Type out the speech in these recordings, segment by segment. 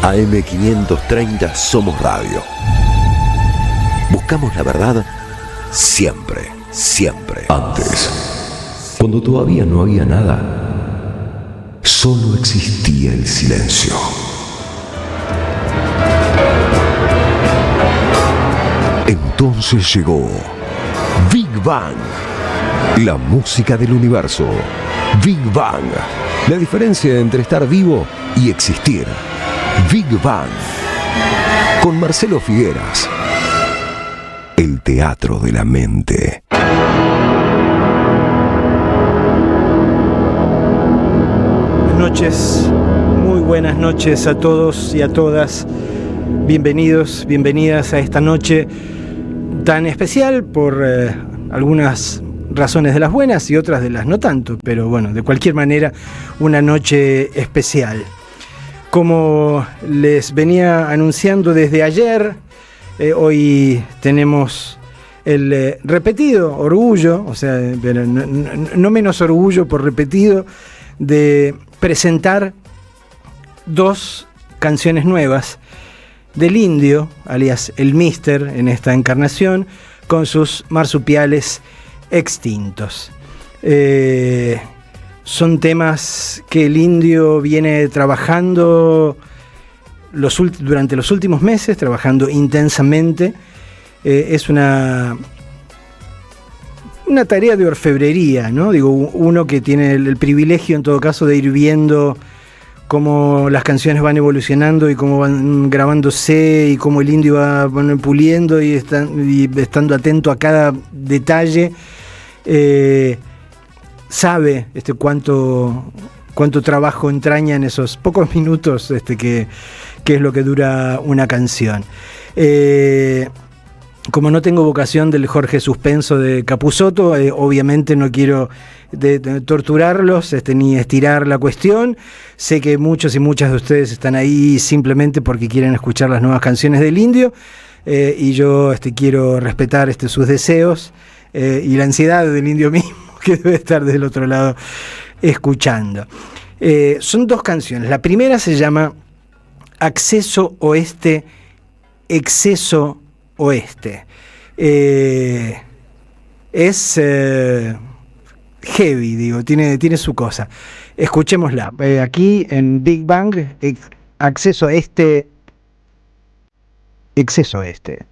AM530 Somos Radio. Buscamos la verdad siempre, siempre. Antes, cuando todavía no había nada, solo existía el silencio. Entonces llegó Big Bang, la música del universo. Big Bang, la diferencia entre estar vivo y existir. Big Bang, con Marcelo Figueras. El teatro de la mente. Buenas noches, muy buenas noches a todos y a todas. Bienvenidos, bienvenidas a esta noche tan especial por algunas razones de las buenas y otras de las no tanto, pero bueno, de cualquier manera, una noche especial. Como les venía anunciando desde ayer, hoy tenemos el repetido orgullo, o sea, pero no menos orgullo por repetido, de presentar dos canciones nuevas del Indio, alias el Mister en esta encarnación, con sus marsupiales extintos. Son temas que el Indio viene trabajando durante los últimos meses, trabajando intensamente. Es una tarea de orfebrería, ¿no? Digo, uno que tiene el privilegio en todo caso de ir viendo cómo las canciones van evolucionando y cómo van grabándose y cómo el Indio va puliendo y estando atento a cada detalle, sabe cuánto trabajo entraña en esos pocos minutos que es lo que dura una canción. Como no tengo vocación del Jorge Suspenso de Capusotto, obviamente no quiero de torturarlos ni estirar la cuestión. Sé que muchos y muchas de ustedes están ahí simplemente porque quieren escuchar las nuevas canciones del Indio, y yo quiero respetar sus deseos y la ansiedad del Indio mismo, que debe estar del otro lado escuchando. Son dos canciones. La primera se llama Acceso Oeste, Exceso Oeste. Es heavy, digo, tiene su cosa. Escuchémosla. Aquí en Big Bang, Acceso Este, Exceso Este.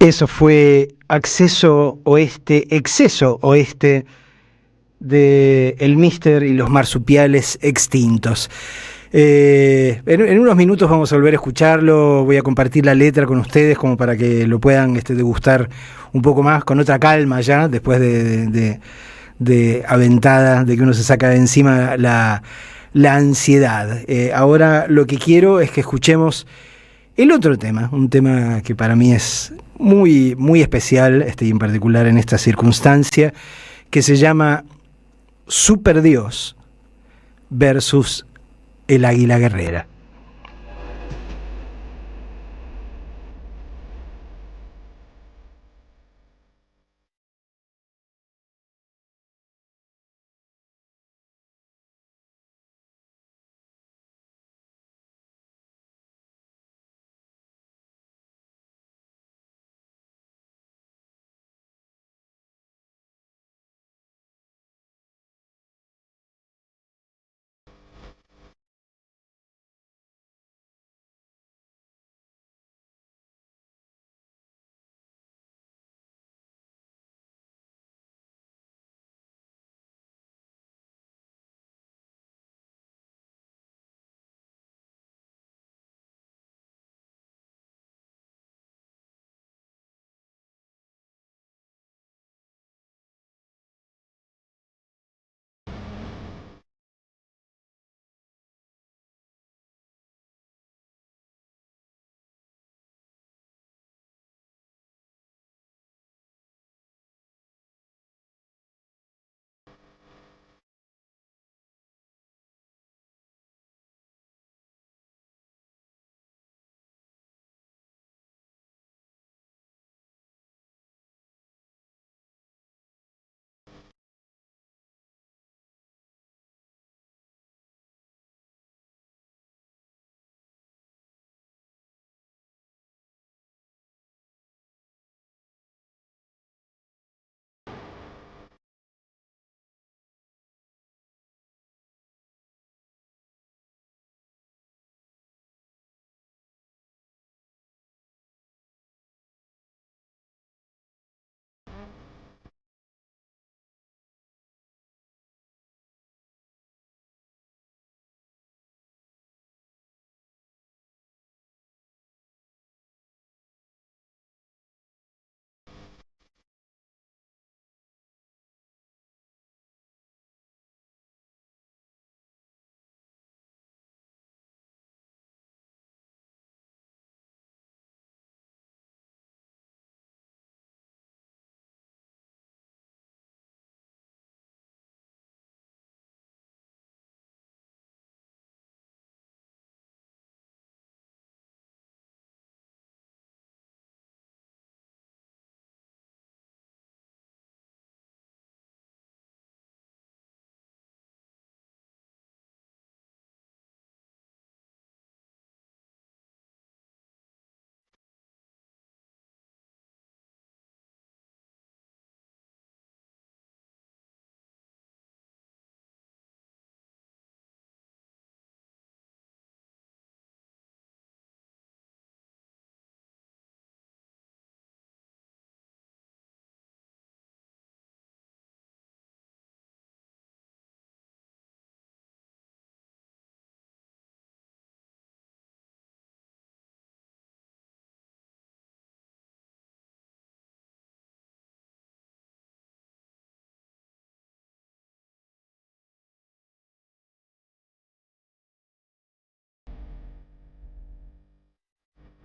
Eso fue Acceso Oeste, Exceso Oeste de El Mister y los marsupiales extintos. En unos minutos vamos a volver a escucharlo, voy a compartir la letra con ustedes como para que lo puedan degustar un poco más, con otra calma ya, después de aventada, de que uno se saca de encima la ansiedad. Ahora lo que quiero es que escuchemos el otro tema, un tema que para mí es muy, muy especial, y en particular en esta circunstancia, que se llama Superdios versus el Águila Guerrera.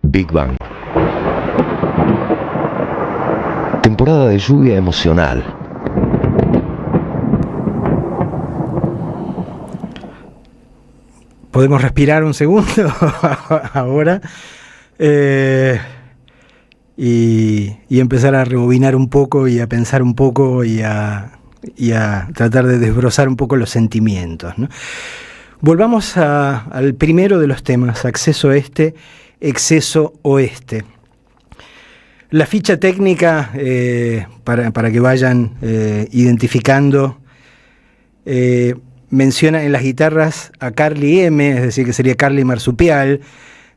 Big Bang. Temporada de lluvia emocional. Podemos respirar un segundo ahora y empezar a rebobinar un poco y a pensar un poco y a tratar de desbrozar un poco los sentimientos, ¿no? Volvamos al primero de los temas, Acceso Este, Exceso Oeste. La ficha técnica, para que vayan identificando, menciona en las guitarras a Carly M, es decir, que sería Carly Marsupial,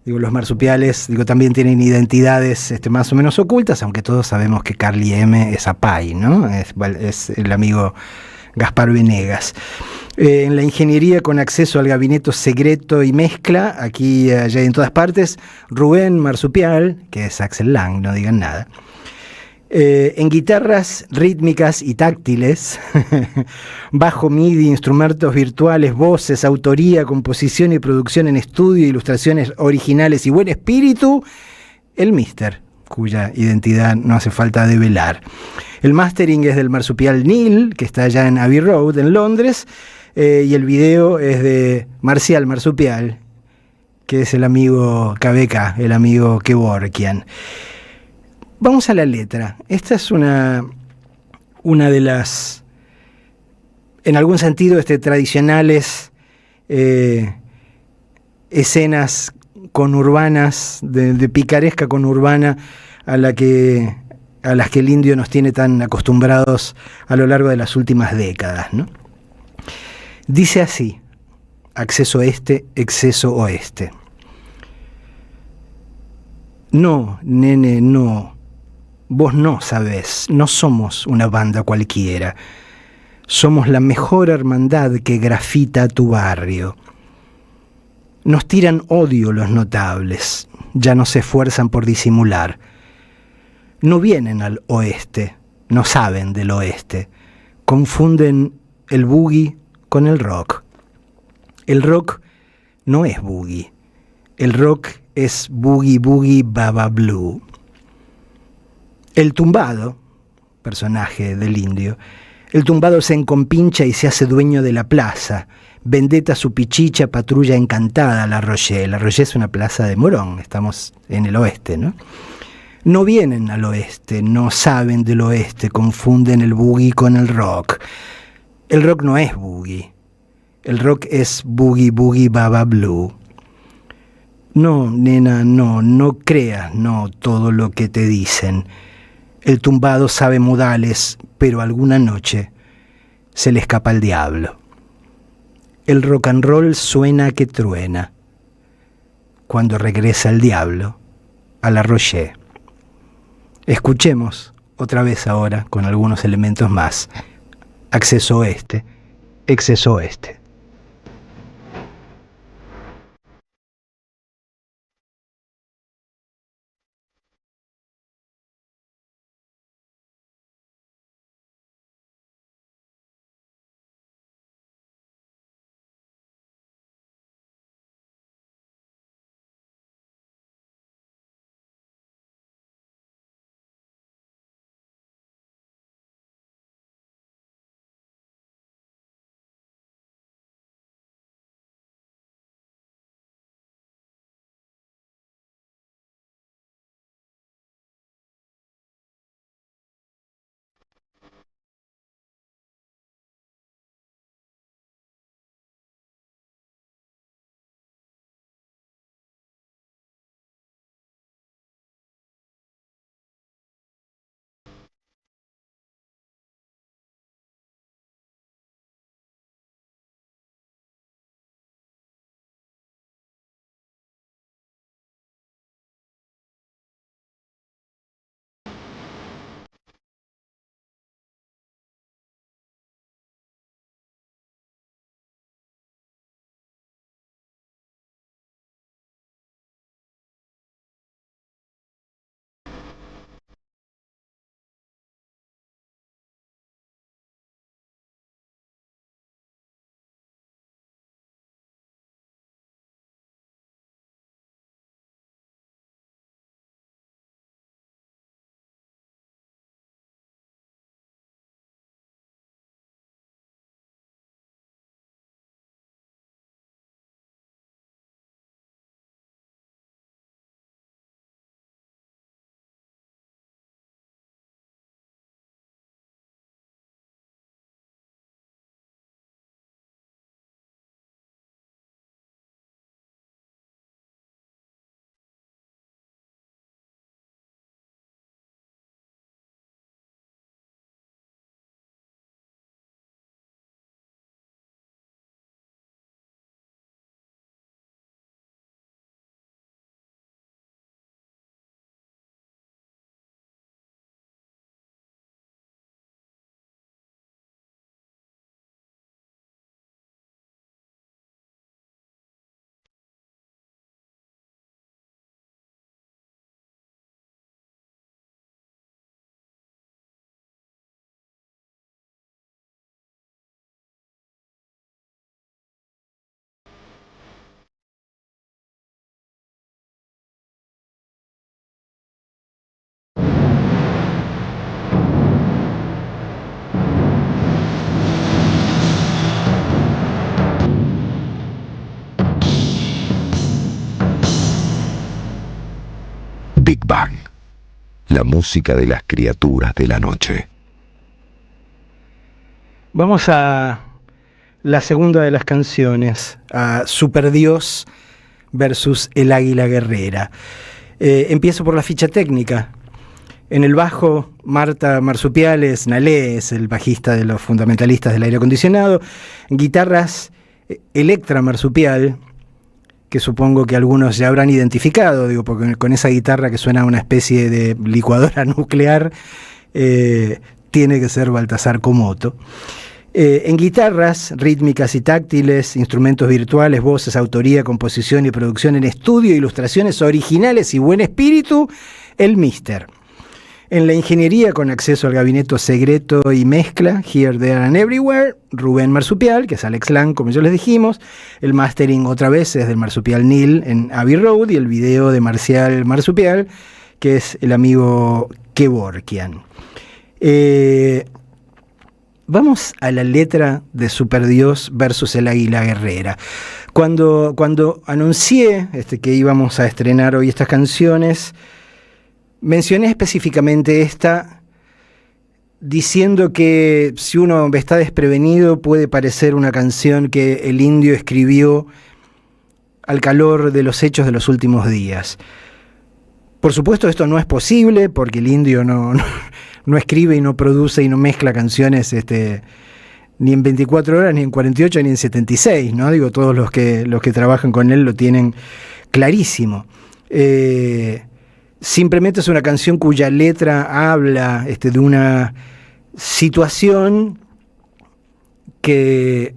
Digo, los marsupiales, digo, también tienen identidades más o menos ocultas, aunque todos sabemos que Carly M es Apay, ¿no? Es el amigo Gaspar Venegas. En la ingeniería con acceso al gabinete secreto y mezcla, aquí, allá y en todas partes, Rubén Marsupial, que es Axel Lang, no digan nada. En guitarras rítmicas y táctiles, bajo MIDI, instrumentos virtuales, voces, autoría, composición y producción en estudio, ilustraciones originales y buen espíritu, el Mister, cuya identidad no hace falta develar. El mastering es del marsupial Neil, que está allá en Abbey Road, en Londres, y el video es de Marcial Marsupial, que es el amigo KBK, el amigo Kevorkian. Vamos a la letra. Esta es una de las, en algún sentido, tradicionales escenas conurbanas, de picaresca conurbana, a las que el indio nos tiene tan acostumbrados a lo largo de las últimas décadas, ¿no? Dice así: acceso este, exceso oeste. No, nene, no. Vos no sabés, no somos una banda cualquiera. Somos la mejor hermandad que grafita tu barrio. Nos tiran odio los notables, ya no se esfuerzan por disimular. No vienen al oeste, no saben del oeste. Confunden el boogie con el rock. El rock no es boogie. El rock es boogie boogie baba blue. El tumbado, personaje del indio, el tumbado se encompincha y se hace dueño de la plaza. Vendetta su pichicha, patrulla encantada La Rochelle. La Rochelle es una plaza de Morón, estamos en el oeste, ¿no? No vienen al oeste, no saben del oeste, confunden el boogie con el rock. El rock no es boogie, el rock es boogie boogie baba blue. No, nena, no creas, no todo lo que te dicen. El tumbado sabe modales, pero alguna noche se le escapa el diablo. El rock and roll suena que truena cuando regresa el diablo a La Rochelle. Escuchemos otra vez ahora, con algunos elementos más, acceso oeste, exceso oeste. Big Bang, la música de las criaturas de la noche. Vamos a la segunda de las canciones, a Superdios versus El Águila Guerrera. Empiezo por la ficha técnica. En el bajo, Marta Marsupiales, Nalé es el bajista de los fundamentalistas del aire acondicionado. En guitarras, Electra Marsupial, que supongo que algunos ya habrán identificado, digo, porque con esa guitarra que suena a una especie de licuadora nuclear, tiene que ser Baltasar Comoto. En guitarras, rítmicas y táctiles, instrumentos virtuales, voces, autoría, composición y producción en estudio, ilustraciones originales y buen espíritu, el Mister. En la ingeniería, con acceso al gabinete secreto y mezcla, Here, There and Everywhere, Rubén Marsupial, que es Alex Lang, como ya les dijimos. El mastering otra vez es del Marsupial Neil en Abbey Road, y el video de Marcial Marsupial, que es el amigo Kevorkian. Vamos a la letra de Superdios versus El Águila Guerrera. Cuando anuncié que íbamos a estrenar hoy estas canciones, mencioné específicamente esta, diciendo que si uno está desprevenido puede parecer una canción que el indio escribió al calor de los hechos de los últimos días. Por supuesto, esto no es posible, porque el indio no escribe y no produce y no mezcla canciones ni en 24 horas, ni en 48, ni en 76, ¿no? Digo, todos los que trabajan con él lo tienen clarísimo. Simplemente es una canción cuya letra habla de una situación que,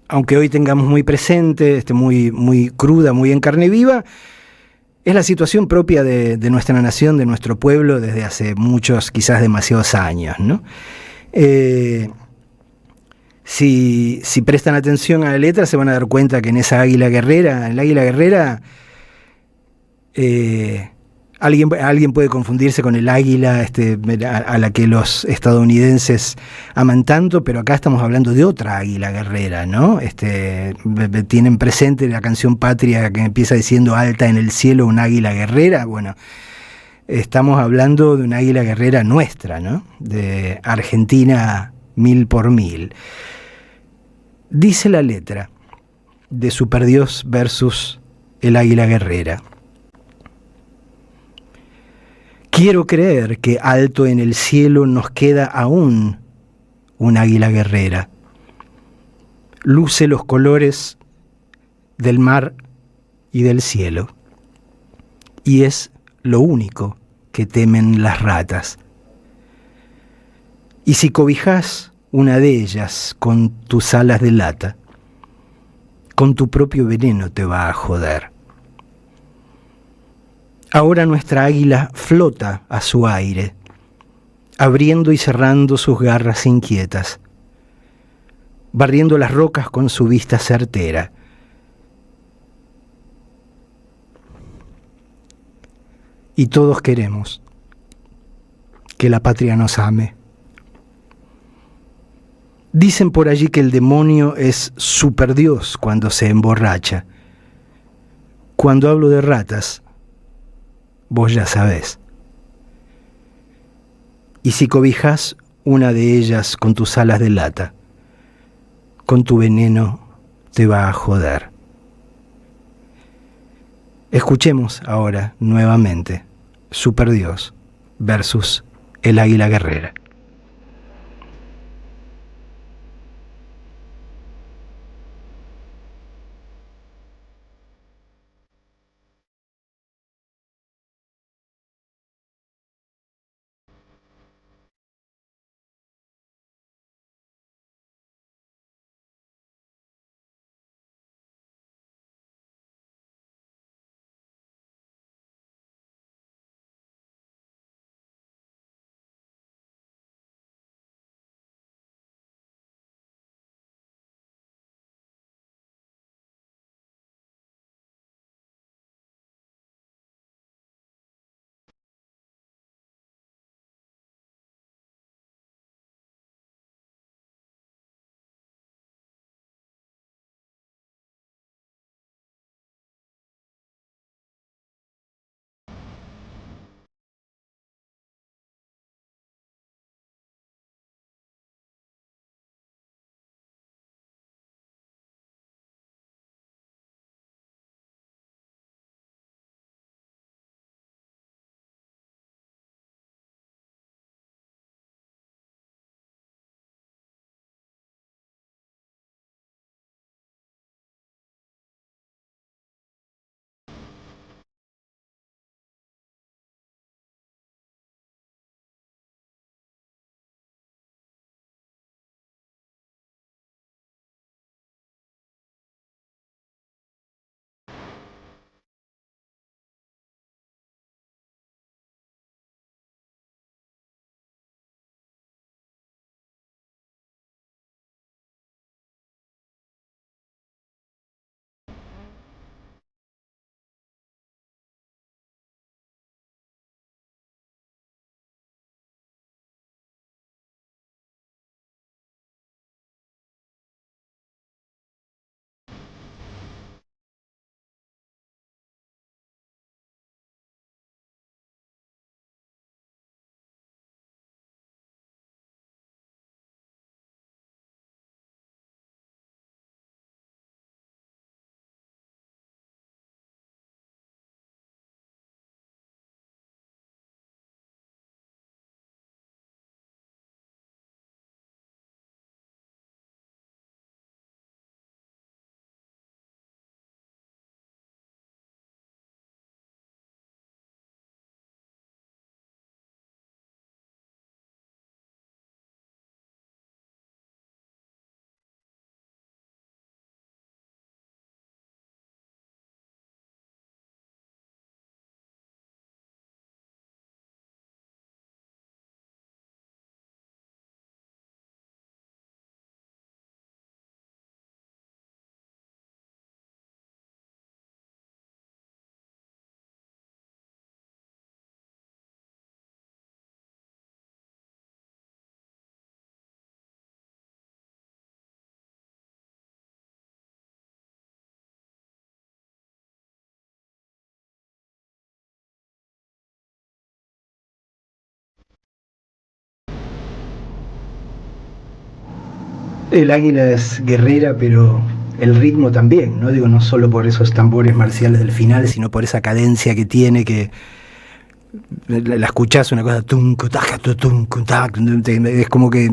aunque hoy tengamos muy presente, muy, muy cruda, muy en carne viva, es la situación propia de nuestra nación, de nuestro pueblo, desde hace muchos, quizás demasiados años, ¿no? Si prestan atención a la letra, se van a dar cuenta que en esa Águila Guerrera, en la Águila Guerrera, alguien puede confundirse con el águila a la que los estadounidenses aman tanto, pero acá estamos hablando de otra águila guerrera, ¿no? Tienen presente la canción patria que empieza diciendo alta en el cielo un águila guerrera. Bueno, estamos hablando de una águila guerrera nuestra, ¿no? De Argentina 1000 por 1000. Dice la letra de Superdios versus El Águila Guerrera. Quiero creer que alto en el cielo nos queda aún un águila guerrera. Luce los colores del mar y del cielo. Y es lo único que temen las ratas. Y si cobijas una de ellas con tus alas de lata, con tu propio veneno te va a joder. Ahora nuestra águila flota a su aire, abriendo y cerrando sus garras inquietas, barriendo las rocas con su vista certera. Y todos queremos que la patria nos ame. Dicen por allí que el demonio es superdios cuando se emborracha. Cuando hablo de ratas, vos ya sabés. Y si cobijas una de ellas con tus alas de lata, con tu veneno te va a joder. Escuchemos ahora nuevamente Superdios versus El Águila Guerrera. El águila es guerrera, pero el ritmo también, ¿no? Digo, no solo por esos tambores marciales del final, sino por esa cadencia que tiene, que la escuchás una cosa, es como que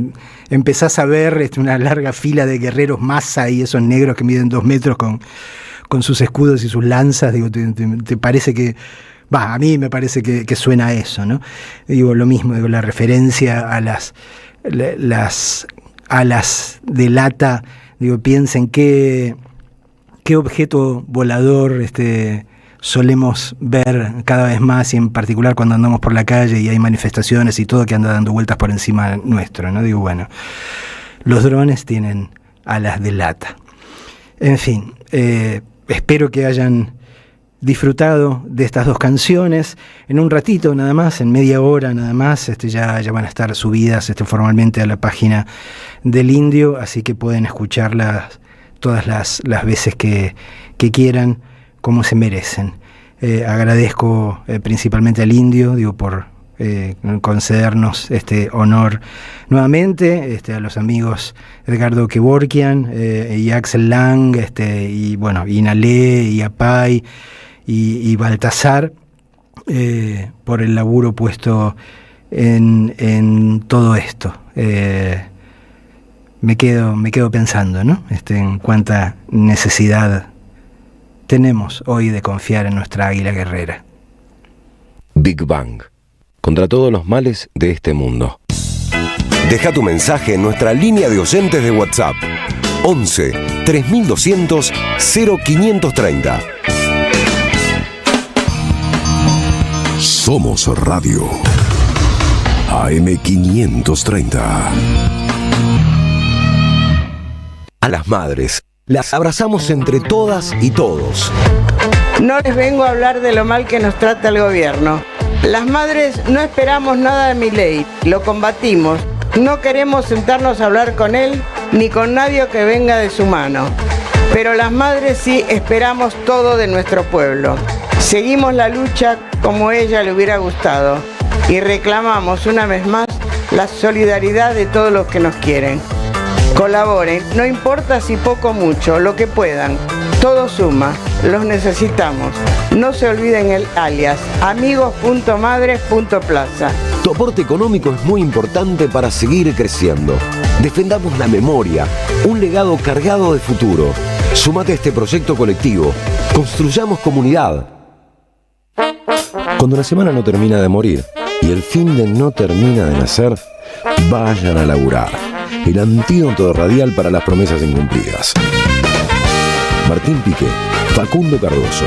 empezás a ver una larga fila de guerreros masa y esos negros que miden 2 metros con sus escudos y sus lanzas. Digo, te parece que, a mí me parece que suena a eso, ¿no? Digo, lo mismo, digo, la referencia a las alas de lata. Digo, piensen qué objeto volador solemos ver cada vez más, y en particular cuando andamos por la calle y hay manifestaciones y todo que anda dando vueltas por encima nuestro, ¿no? Digo, bueno, los drones tienen alas de lata. En fin, espero que hayan disfrutado de estas 2 canciones. En un ratito nada más, en media hora nada más, ya van a estar subidas formalmente a la página del Indio, así que pueden escucharlas todas las veces que quieran, como se merecen. Agradezco principalmente al Indio, digo, por concedernos este honor nuevamente, a los amigos Edgardo Kevorkian y Axel Lang, y bueno, y Nalé y Apay y Baltasar, por el laburo puesto en todo esto. Me quedo pensando, ¿no? En cuánta necesidad tenemos hoy de confiar en nuestra águila guerrera. Big Bang. Contra todos los males de este mundo. Deja tu mensaje en nuestra línea de oyentes de WhatsApp. 11 3200 0530. Somos Radio. AM530. A las madres las abrazamos entre todas y todos. No les vengo a hablar de lo mal que nos trata el gobierno. Las madres no esperamos nada de Milei, lo combatimos. No queremos sentarnos a hablar con él ni con nadie que venga de su mano. Pero las madres sí esperamos todo de nuestro pueblo. Seguimos la lucha como ella le hubiera gustado y reclamamos una vez más la solidaridad de todos los que nos quieren. Colaboren, no importa si poco o mucho, lo que puedan. Todo suma, los necesitamos. No se olviden el alias, amigos.madres.plaza. Tu aporte económico es muy importante para seguir creciendo. Defendamos la memoria, un legado cargado de futuro. Súmate a este proyecto colectivo. Construyamos comunidad. Cuando la semana no termina de morir y el finde no termina de nacer, vayan a laburar. El antídoto radial para las promesas incumplidas. Martín Piqué, Facundo Cardoso,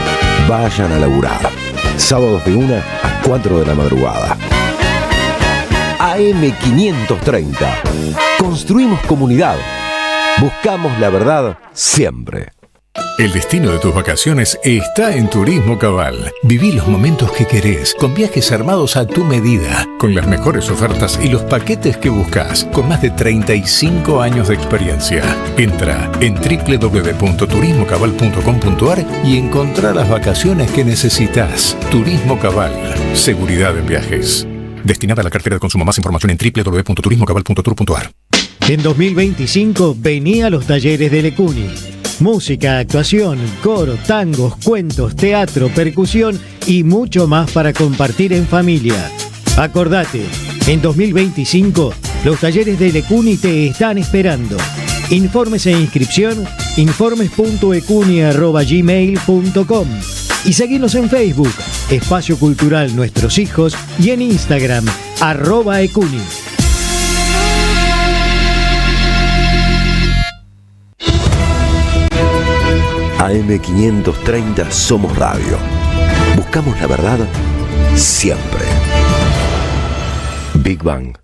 vayan a laburar. Sábados de 1 a 4 de la madrugada. AM530. Construimos comunidad. Buscamos la verdad siempre. El destino de tus vacaciones está en Turismo Cabal. Viví los momentos que querés, con viajes armados a tu medida, con las mejores ofertas y los paquetes que buscas, con más de 35 años de experiencia. Entra en www.turismocabal.com.ar y encontrá las vacaciones que necesitas. Turismo Cabal. Seguridad en viajes. Destinada a la cartera de consumo. Más información en www.turismocabal.tour.ar. En 2025 vení a los talleres de Lecuni. Música, actuación, coro, tangos, cuentos, teatro, percusión y mucho más para compartir en familia. Acordate, en 2025 los talleres de Lecuni te están esperando. Informes e inscripción, informes.ecuni@gmail.com y seguinos en Facebook, Espacio Cultural Nuestros Hijos, y en Instagram, @ecuni. AM530 Somos Radio. Buscamos la verdad siempre. Big Bang.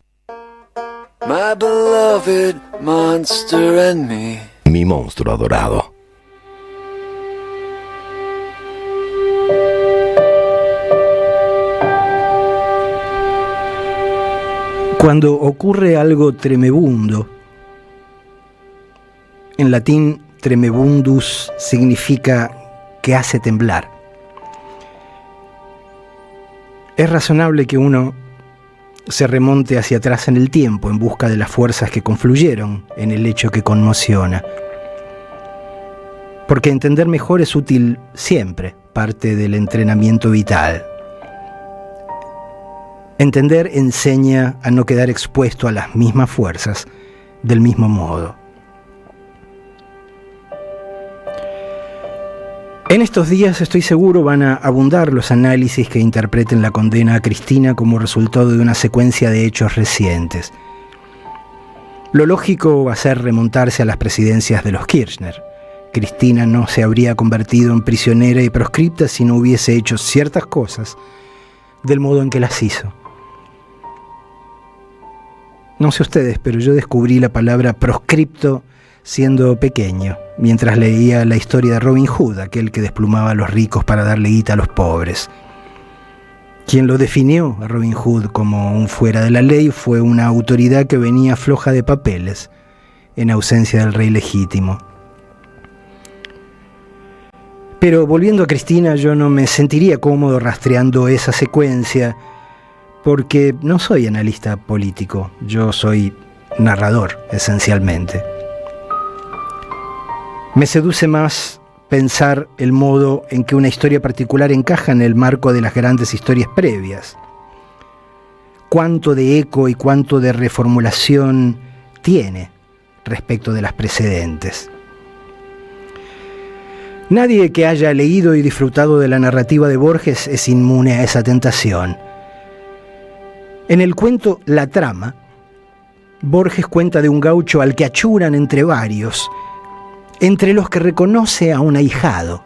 My beloved monster and me. Mi monstruo adorado. Cuando ocurre algo tremebundo, en latín tremebundus significa que hace temblar. Es razonable que uno se remonte hacia atrás en el tiempo en busca de las fuerzas que confluyeron en el hecho que conmociona. Porque entender mejor es útil siempre, parte del entrenamiento vital. Entender enseña a no quedar expuesto a las mismas fuerzas del mismo modo. En estos días, estoy seguro, van a abundar los análisis que interpreten la condena a Cristina como resultado de una secuencia de hechos recientes. Lo lógico va a ser remontarse a las presidencias de los Kirchner. Cristina no se habría convertido en prisionera y proscripta si no hubiese hecho ciertas cosas del modo en que las hizo. No sé ustedes, pero yo descubrí la palabra proscripto siendo pequeño, mientras leía la historia de Robin Hood, aquel que desplumaba a los ricos para darle guita a los pobres. Quien lo definió a Robin Hood como un fuera de la ley fue una autoridad que venía floja de papeles, en ausencia del rey legítimo. Pero volviendo a Cristina, yo no me sentiría cómodo rastreando esa secuencia, porque no soy analista político, yo soy narrador, esencialmente. Me seduce más pensar el modo en que una historia particular encaja en el marco de las grandes historias previas. Cuánto de eco y cuánto de reformulación tiene respecto de las precedentes. Nadie que haya leído y disfrutado de la narrativa de Borges es inmune a esa tentación. En el cuento La Trama, Borges cuenta de un gaucho al que achuran entre varios, entre los que reconoce a un ahijado.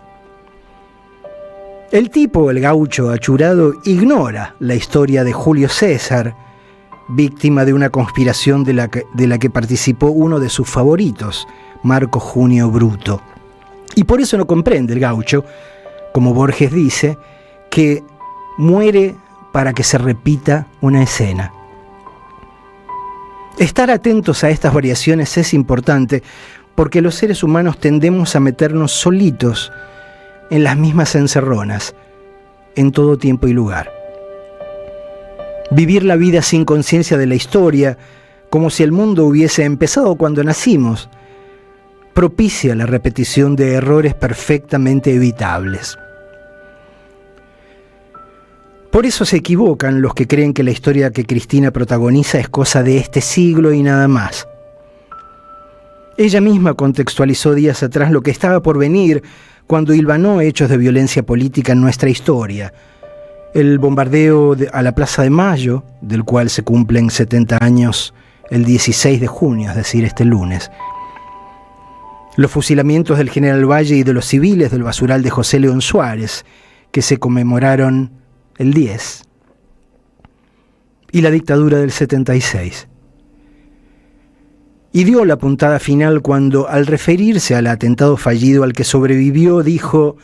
El tipo, el gaucho achurado, ignora la historia de Julio César, víctima de una conspiración de la que participó uno de sus favoritos, Marco Junio Bruto. Y por eso no comprende el gaucho, como Borges dice, que muere para que se repita una escena. Estar atentos a estas variaciones es importante porque los seres humanos tendemos a meternos solitos en las mismas encerronas, en todo tiempo y lugar. Vivir la vida sin conciencia de la historia, como si el mundo hubiese empezado cuando nacimos, propicia la repetición de errores perfectamente evitables. Por eso se equivocan los que creen que la historia que Cristina protagoniza es cosa de este siglo y nada más. Ella misma contextualizó días atrás lo que estaba por venir cuando hilvanó hechos de violencia política en nuestra historia. El bombardeo a la Plaza de Mayo, del cual se cumplen 70 años el 16 de junio, es decir, este lunes. Los fusilamientos del general Valle y de los civiles del basural de José León Suárez, que se conmemoraron el 10. Y la dictadura del 76. Y dio la puntada final cuando, al referirse al atentado fallido al que sobrevivió, dijo: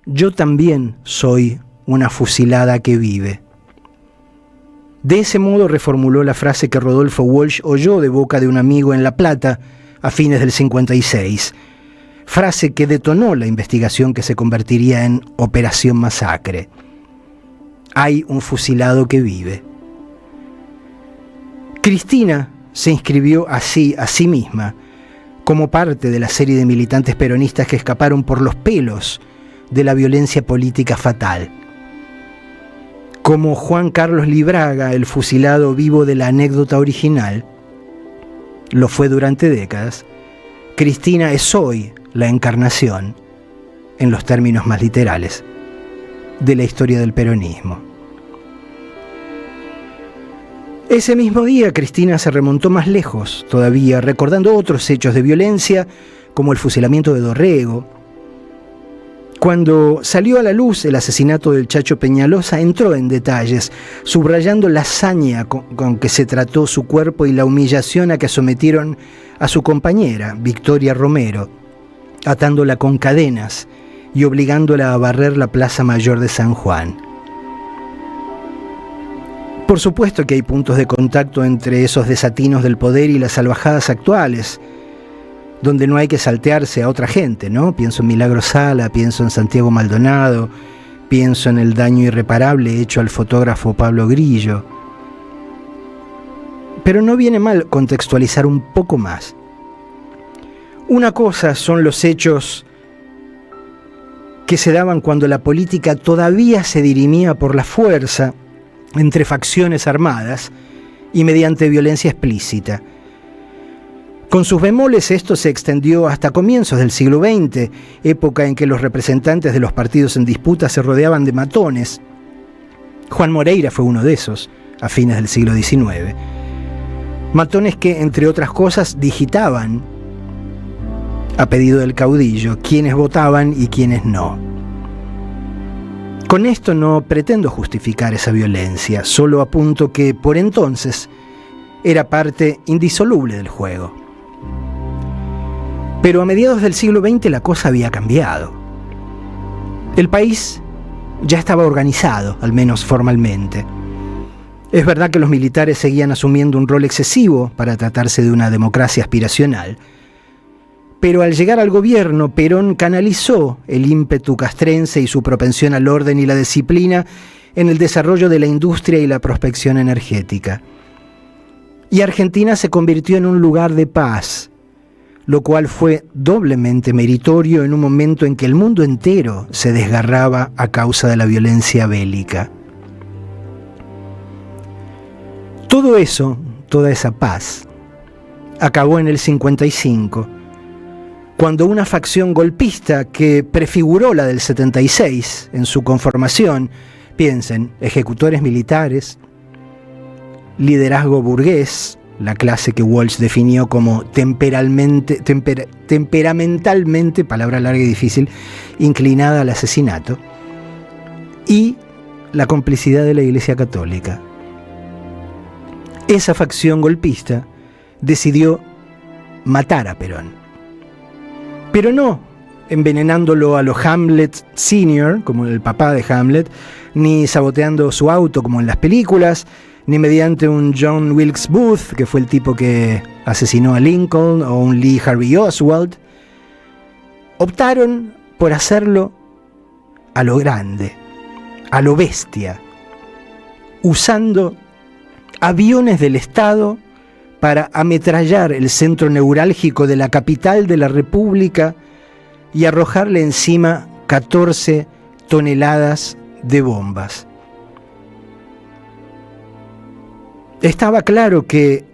«Yo también soy una fusilada que vive». De ese modo reformuló la frase que Rodolfo Walsh oyó de boca de un amigo en La Plata a fines del 56, frase que detonó la investigación que se convertiría en Operación Masacre. Hay un fusilado que vive. Cristina se inscribió así a sí misma como parte de la serie de militantes peronistas que escaparon por los pelos de la violencia política fatal. Como Juan Carlos Libraga, el fusilado vivo de la anécdota original, lo fue durante décadas, Cristina es hoy la encarnación, en los términos más literales, de la historia del peronismo. Ese mismo día, Cristina se remontó más lejos todavía, recordando otros hechos de violencia, como el fusilamiento de Dorrego. Cuando salió a la luz el asesinato del Chacho Peñalosa, entró en detalles, subrayando la hazaña con que se trató su cuerpo y la humillación a que sometieron a su compañera, Victoria Romero, atándola con cadenas y obligándola a barrer la Plaza Mayor de San Juan. Por supuesto que hay puntos de contacto entre esos desatinos del poder y las salvajadas actuales, donde no hay que saltearse a otra gente, ¿no? Pienso en Milagro Sala, pienso en Santiago Maldonado, pienso en el daño irreparable hecho al fotógrafo Pablo Grillo. Pero no viene mal contextualizar un poco más. Una cosa son los hechos que se daban cuando la política todavía se dirimía por la fuerza entre facciones armadas y mediante violencia explícita. Con sus bemoles, esto se extendió hasta comienzos del siglo XX, época en que los representantes de los partidos en disputa se rodeaban de matones. Juan Moreira fue uno de esos, a fines del siglo XIX. Matones que, entre otras cosas, digitaban, a pedido del caudillo, quiénes votaban y quiénes no. Con esto no pretendo justificar esa violencia, solo apunto que, por entonces, era parte indisoluble del juego. Pero a mediados del siglo XX la cosa había cambiado. El país ya estaba organizado, al menos formalmente. Es verdad que los militares seguían asumiendo un rol excesivo para tratarse de una democracia aspiracional, pero al llegar al gobierno, Perón canalizó el ímpetu castrense y su propensión al orden y la disciplina en el desarrollo de la industria y la prospección energética. Y Argentina se convirtió en un lugar de paz, lo cual fue doblemente meritorio en un momento en que el mundo entero se desgarraba a causa de la violencia bélica. Todo eso, toda esa paz, acabó en el 55, cuando una facción golpista que prefiguró la del 76 en su conformación, piensen, ejecutores militares, liderazgo burgués, la clase que Walsh definió como temperamentalmente, palabra larga y difícil, inclinada al asesinato, y la complicidad de la Iglesia Católica. Esa facción golpista decidió matar a Perón. Pero no envenenándolo a lo Hamlet Sr., como el papá de Hamlet, ni saboteando su auto como en las películas, ni mediante un John Wilkes Booth, que fue el tipo que asesinó a Lincoln, o un Lee Harvey Oswald. Optaron por hacerlo a lo grande, a lo bestia, usando aviones del Estado para ametrallar el centro neurálgico de la capital de la República y arrojarle encima 14 toneladas de bombas. Estaba claro que,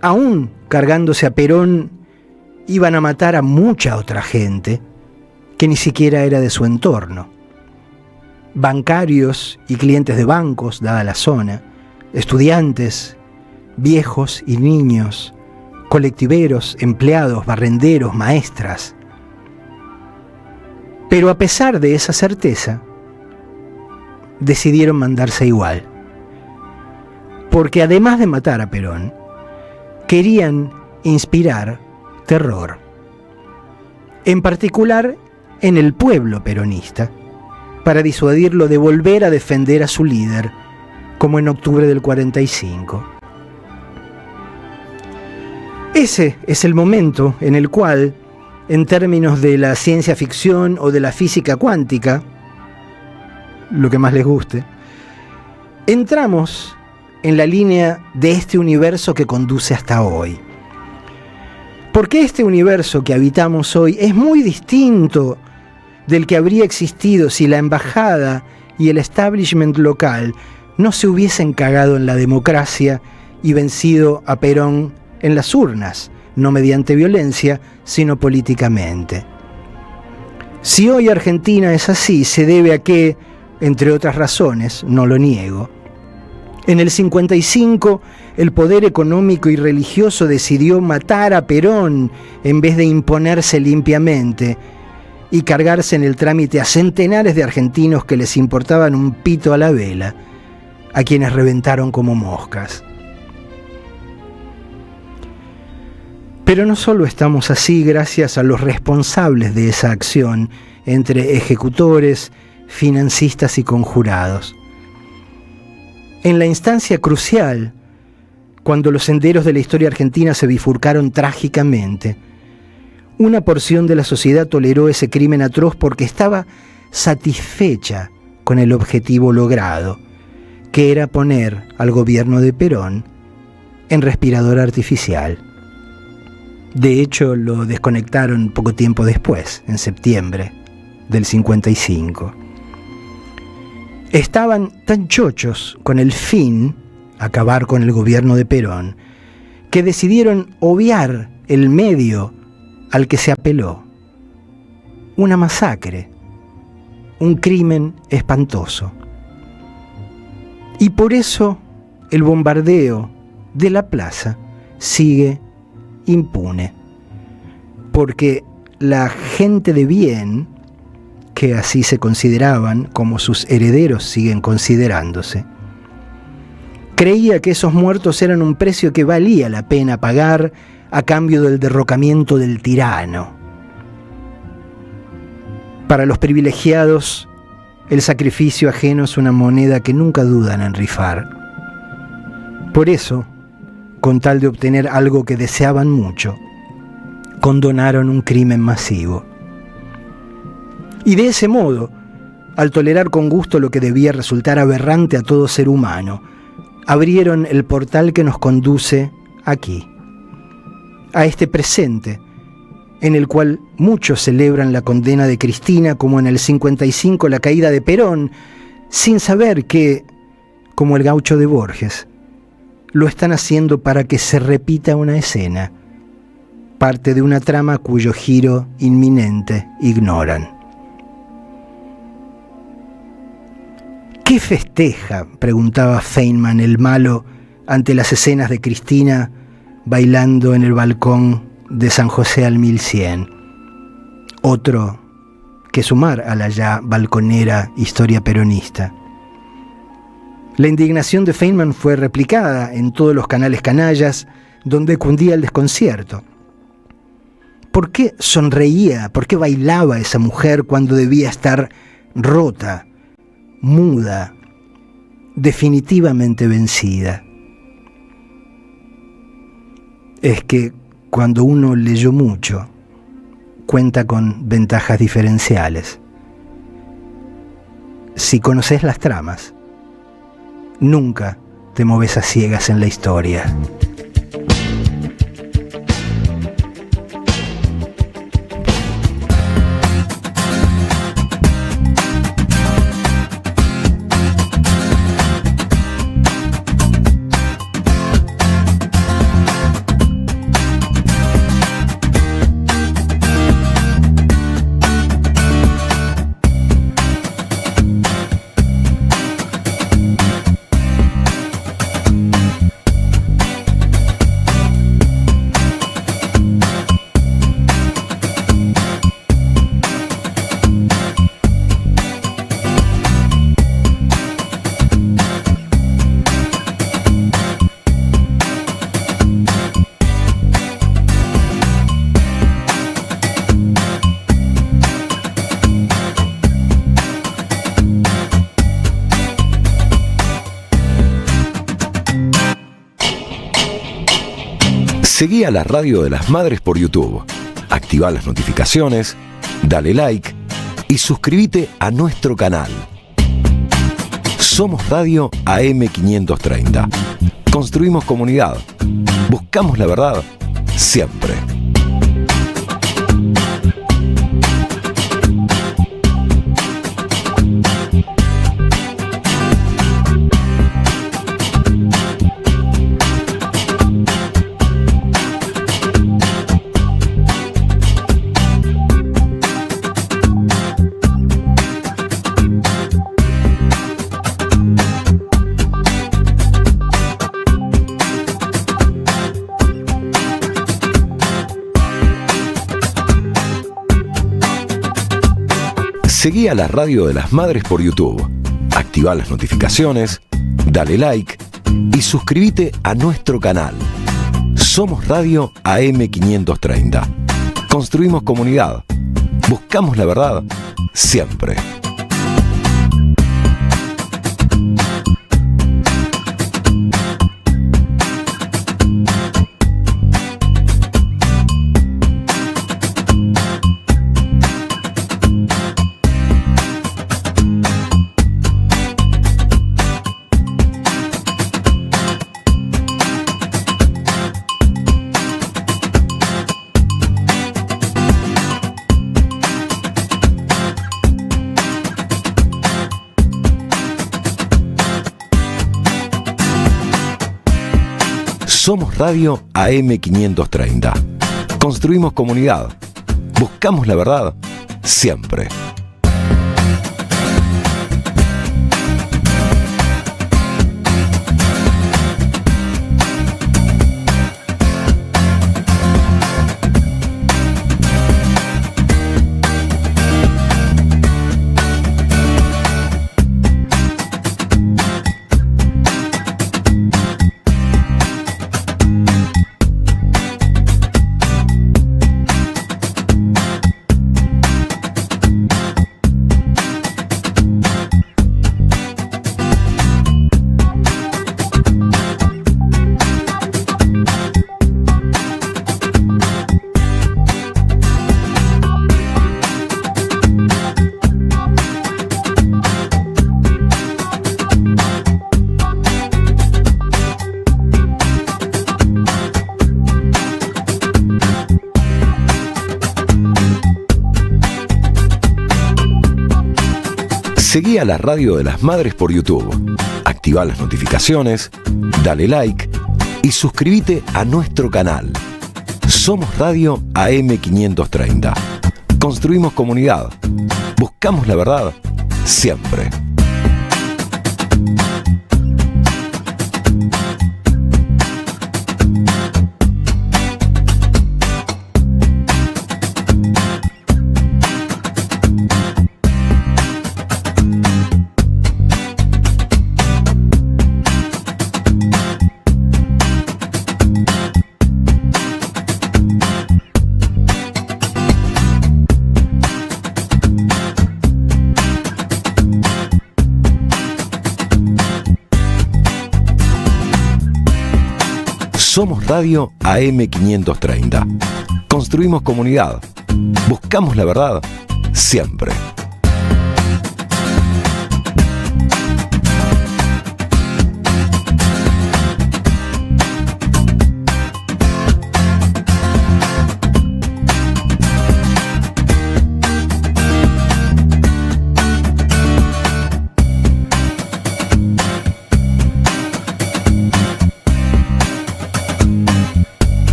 aún cargándose a Perón, iban a matar a mucha otra gente que ni siquiera era de su entorno. Bancarios y clientes de bancos, dada la zona, estudiantes, viejos y niños, colectiveros, empleados, barrenderos, maestras. Pero a pesar de esa certeza, decidieron mandarse igual. Porque además de matar a Perón, querían inspirar terror. En particular en el pueblo peronista, para disuadirlo de volver a defender a su líder, como en octubre del 45. Ese es el momento en el cual, en términos de la ciencia ficción o de la física cuántica, lo que más les guste, entramos en la línea de este universo que conduce hasta hoy. Porque este universo que habitamos hoy es muy distinto del que habría existido si la embajada y el establishment local no se hubiesen cagado en la democracia y vencido a Perón en las urnas, no mediante violencia, sino políticamente. Si hoy Argentina es así, se debe a que, entre otras razones, no lo niego, en el 55 el poder económico y religioso decidió matar a Perón en vez de imponerse limpiamente y cargarse en el trámite a centenares de argentinos que les importaban un pito a la vela, a quienes reventaron como moscas. Pero no solo estamos así gracias a los responsables de esa acción entre ejecutores, financistas y conjurados. En la instancia crucial, cuando los senderos de la historia argentina se bifurcaron trágicamente, una porción de la sociedad toleró ese crimen atroz porque estaba satisfecha con el objetivo logrado, que era poner al gobierno de Perón en respirador artificial. De hecho, lo desconectaron poco tiempo después, en septiembre del 55. Estaban tan chochos con el fin, acabar con el gobierno de Perón, que decidieron obviar el medio al que se apeló. Una masacre, un crimen espantoso. Y por eso el bombardeo de la plaza sigue impune, porque la gente de bien, que así se consideraban, como sus herederos siguen considerándose, creía que esos muertos eran un precio que valía la pena pagar a cambio del derrocamiento del tirano. Para los privilegiados, el sacrificio ajeno es una moneda que nunca dudan en rifar. Por eso, con tal de obtener algo que deseaban mucho, condonaron un crimen masivo. Y de ese modo, al tolerar con gusto lo que debía resultar aberrante a todo ser humano, abrieron el portal que nos conduce aquí, a este presente, en el cual muchos celebran la condena de Cristina, como en el 55 la caída de Perón, sin saber que, como el gaucho de Borges, lo están haciendo para que se repita una escena, parte de una trama cuyo giro inminente ignoran. ¿Qué festeja?, preguntaba Feynman el malo ante las escenas de Cristina bailando en el balcón de San José al 1100. Otro que sumar a la ya balconera historia peronista. La indignación de Feynman fue replicada en todos los canales canallas donde cundía el desconcierto. ¿Por qué sonreía, por qué bailaba esa mujer cuando debía estar rota, muda, definitivamente vencida? Es que cuando uno leyó mucho, cuenta con ventajas diferenciales. Si conoces las tramas, nunca te moves a ciegas en la historia. Seguí a la Radio de las Madres por YouTube, activá las notificaciones, dale like y suscríbete a nuestro canal. Somos Radio AM530. Construimos comunidad. Buscamos la verdad siempre. Seguí a la Radio de las Madres por YouTube, activá las notificaciones, dale like y suscríbete a nuestro canal. Somos Radio AM530. Construimos comunidad. Buscamos la verdad siempre. Somos Radio AM530. Construimos comunidad. Buscamos la verdad siempre. Seguí a la Radio de las Madres por YouTube, activa las notificaciones, dale like y suscríbete a nuestro canal. Somos Radio AM530. Construimos comunidad. Buscamos la verdad siempre. Somos Radio AM530. Construimos comunidad. Buscamos la verdad siempre.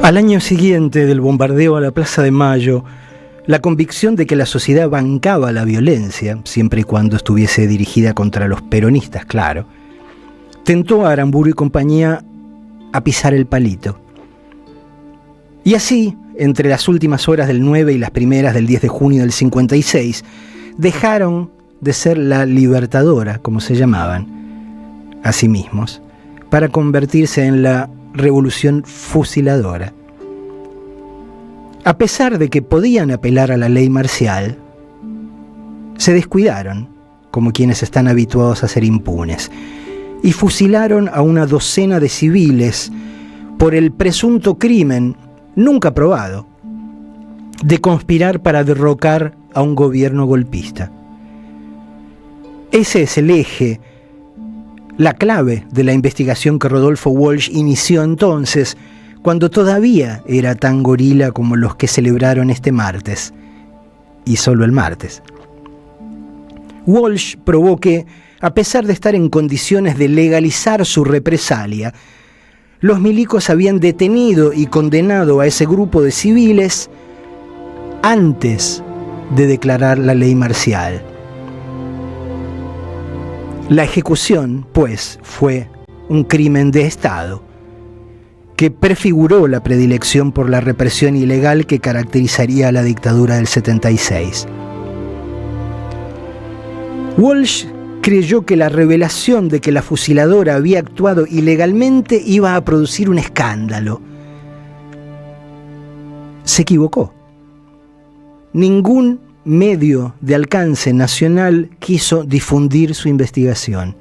Al año siguiente del bombardeo a la Plaza de Mayo, la convicción de que la sociedad bancaba la violencia, siempre y cuando estuviese dirigida contra los peronistas, claro, tentó a Aramburu y compañía a pisar el palito. Y así, entre las últimas horas del 9 y las primeras del 10 de junio del 56, dejaron de ser la Libertadora, como se llamaban a sí mismos, para convertirse en la Revolución Fusiladora. A pesar de que podían apelar a la ley marcial, se descuidaron, como quienes están habituados a ser impunes, y fusilaron a una docena de civiles por el presunto crimen, nunca probado, de conspirar para derrocar a un gobierno golpista. Ese es el eje, la clave de la investigación que Rodolfo Walsh inició entonces, cuando todavía era tan gorila como los que celebraron este martes, y solo el martes. Walsh probó que, a pesar de estar en condiciones de legalizar su represalia, los milicos habían detenido y condenado a ese grupo de civiles antes de declarar la ley marcial. La ejecución, pues, fue un crimen de Estado que prefiguró la predilección por la represión ilegal que caracterizaría a la dictadura del 76. Walsh creyó que la revelación de que la fusiladora había actuado ilegalmente iba a producir un escándalo. Se equivocó. Ningún medio de alcance nacional quiso difundir su investigación.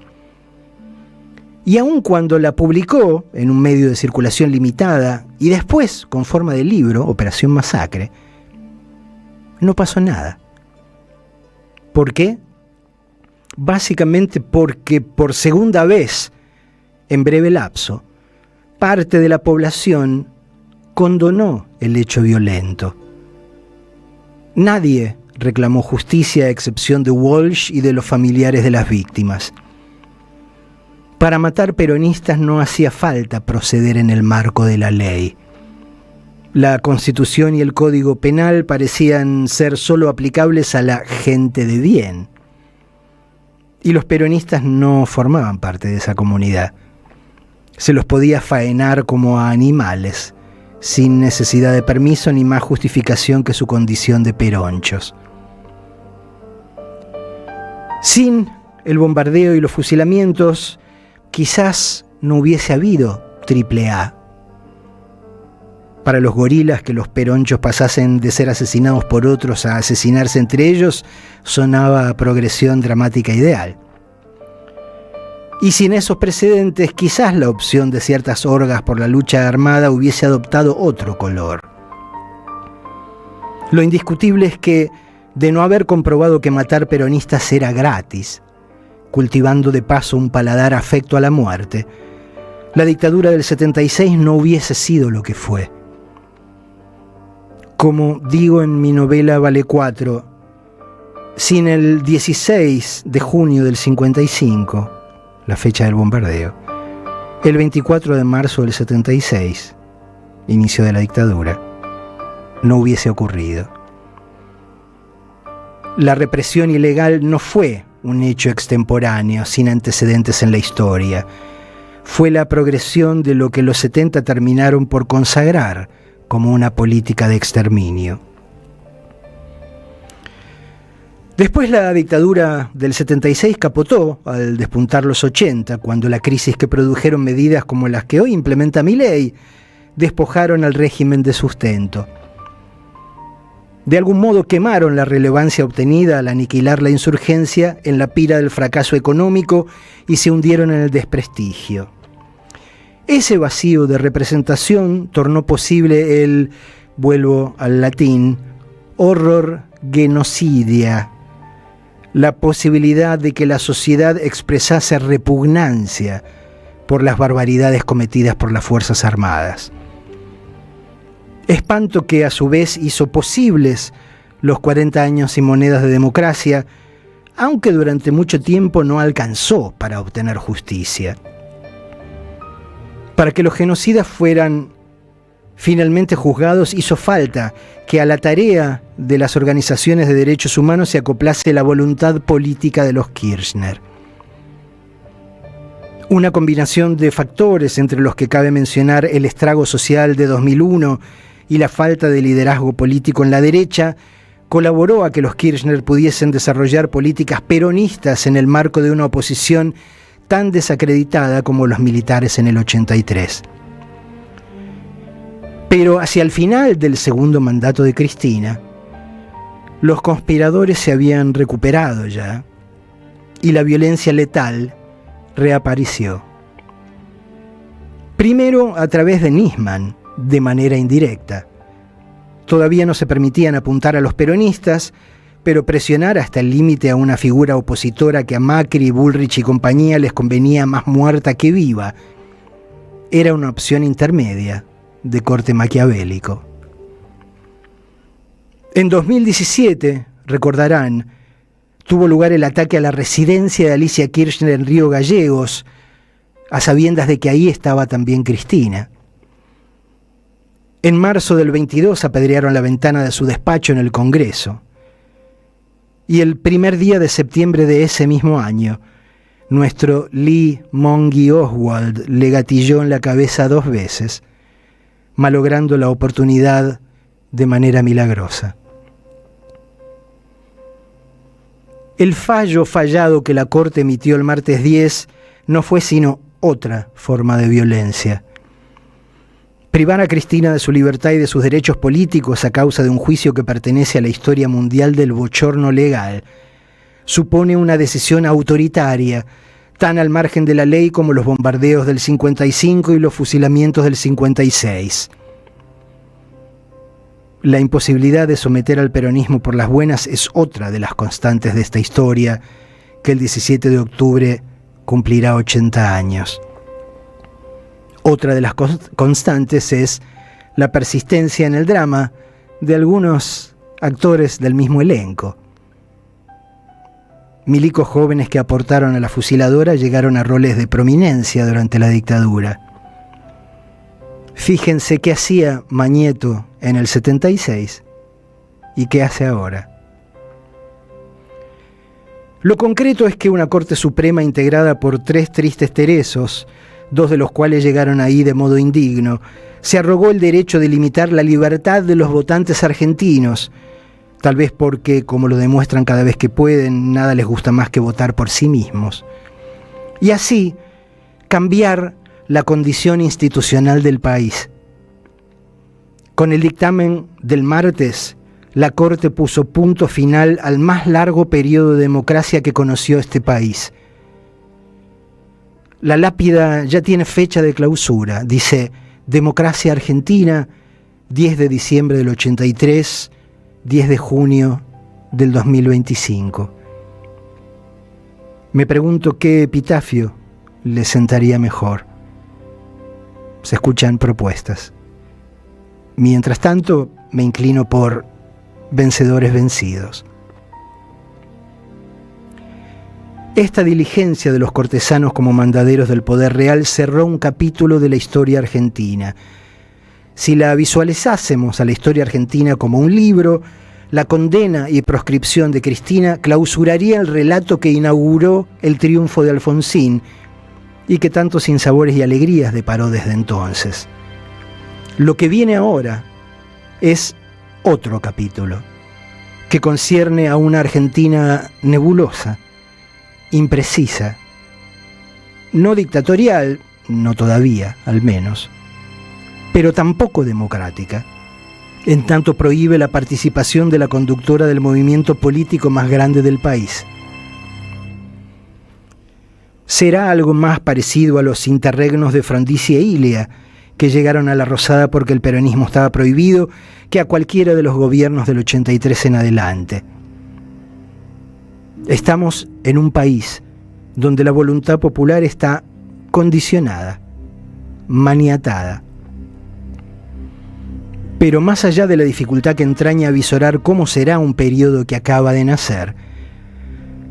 Y aun cuando la publicó en un medio de circulación limitada y después con forma de libro, Operación Masacre, no pasó nada. ¿Por qué? Básicamente porque por segunda vez en breve lapso, parte de la población condonó el hecho violento. Nadie reclamó justicia a excepción de Walsh y de los familiares de las víctimas. Para matar peronistas no hacía falta proceder en el marco de la ley. La Constitución y el Código Penal parecían ser solo aplicables a la gente de bien. Y los peronistas no formaban parte de esa comunidad. Se los podía faenar como a animales, sin necesidad de permiso ni más justificación que su condición de peronchos. Sin el bombardeo y los fusilamientos, quizás no hubiese habido AAA. Para los gorilas, que los peronchos pasasen de ser asesinados por otros a asesinarse entre ellos, sonaba a progresión dramática ideal. Y sin esos precedentes, quizás la opción de ciertas orgas por la lucha armada hubiese adoptado otro color. Lo indiscutible es que, de no haber comprobado que matar peronistas era gratis, cultivando de paso un paladar afecto a la muerte, la dictadura del 76 no hubiese sido lo que fue. Como digo en mi novela Vale 4, sin el 16 de junio del 55, la fecha del bombardeo, el 24 de marzo del 76, inicio de la dictadura, no hubiese ocurrido. La represión ilegal no fue un hecho extemporáneo, sin antecedentes en la historia. Fue la progresión de lo que los 70 terminaron por consagrar como una política de exterminio. Después la dictadura del 76 capotó al despuntar los 80, cuando la crisis que produjeron medidas como las que hoy implementa Milei despojaron al régimen de sustento. De algún modo quemaron la relevancia obtenida al aniquilar la insurgencia en la pira del fracaso económico y se hundieron en el desprestigio. Ese vacío de representación tornó posible el, vuelvo al latín, horror genocidia, la posibilidad de que la sociedad expresase repugnancia por las barbaridades cometidas por las Fuerzas Armadas. Espanto que a su vez hizo posibles los 40 años sin monedas de democracia, aunque durante mucho tiempo no alcanzó para obtener justicia. Para que los genocidas fueran finalmente juzgados, hizo falta que a la tarea de las organizaciones de derechos humanos se acoplase la voluntad política de los Kirchner. Una combinación de factores, entre los que cabe mencionar el estrago social de 2001 y la falta de liderazgo político en la derecha, colaboró a que los Kirchner pudiesen desarrollar políticas peronistas en el marco de una oposición tan desacreditada como los militares en el 83. Pero hacia el final del segundo mandato de Cristina, los conspiradores se habían recuperado ya y la violencia letal reapareció. Primero a través de Nisman, de manera indirecta. Todavía no se permitían apuntar a los peronistas, pero presionar hasta el límite a una figura opositora que a Macri, Bullrich y compañía les convenía más muerta que viva era una opción intermedia de corte maquiavélico. En 2017, recordarán, tuvo lugar el ataque a la residencia de Alicia Kirchner en Río Gallegos, a sabiendas de que ahí estaba también Cristina. En marzo del 22 apedrearon la ventana de su despacho en el Congreso. Y el primer día de septiembre de ese mismo año, nuestro Lee Mongy Oswald le gatilló en la cabeza 2 veces, malogrando la oportunidad de manera milagrosa. El fallo fallado que la Corte emitió el martes 10 no fue sino otra forma de violencia. Privar a Cristina de su libertad y de sus derechos políticos a causa de un juicio que pertenece a la historia mundial del bochorno legal supone una decisión autoritaria, tan al margen de la ley como los bombardeos del 55 y los fusilamientos del 56. La imposibilidad de someter al peronismo por las buenas es otra de las constantes de esta historia, que el 17 de octubre cumplirá 80 años. Otra de las constantes es la persistencia en el drama de algunos actores del mismo elenco. Milicos jóvenes que aportaron a la fusiladora llegaron a roles de prominencia durante la dictadura. Fíjense qué hacía Mañeto en el 76 y qué hace ahora. Lo concreto es que una Corte Suprema integrada por 3 tristes teresos, 2 de los cuales llegaron ahí de modo indigno, se arrogó el derecho de limitar la libertad de los votantes argentinos, tal vez porque, como lo demuestran cada vez que pueden, nada les gusta más que votar por sí mismos. Y así, cambiar la condición institucional del país. Con el dictamen del martes, la Corte puso punto final al más largo periodo de democracia que conoció este país. La lápida ya tiene fecha de clausura, dice: Democracia Argentina, 10 de diciembre del 83, 10 de junio del 2025. Me pregunto qué epitafio le sentaría mejor. Se escuchan propuestas. Mientras tanto, me inclino por vencedores vencidos. Esta diligencia de los cortesanos como mandaderos del poder real cerró un capítulo de la historia argentina. Si la visualizásemos a la historia argentina como un libro, la condena y proscripción de Cristina clausuraría el relato que inauguró el triunfo de Alfonsín y que tantos sinsabores y alegrías deparó desde entonces. Lo que viene ahora es otro capítulo, que concierne a una Argentina nebulosa, imprecisa, no dictatorial, no todavía, al menos, pero tampoco democrática, en tanto prohíbe la participación de la conductora del movimiento político más grande del país. Será algo más parecido a los interregnos de Frondizi e Ilia, que llegaron a la Rosada porque el peronismo estaba prohibido, que a cualquiera de los gobiernos del 83 en adelante. Estamos en un país donde la voluntad popular está condicionada, maniatada. Pero más allá de la dificultad que entraña avisorar cómo será un periodo que acaba de nacer,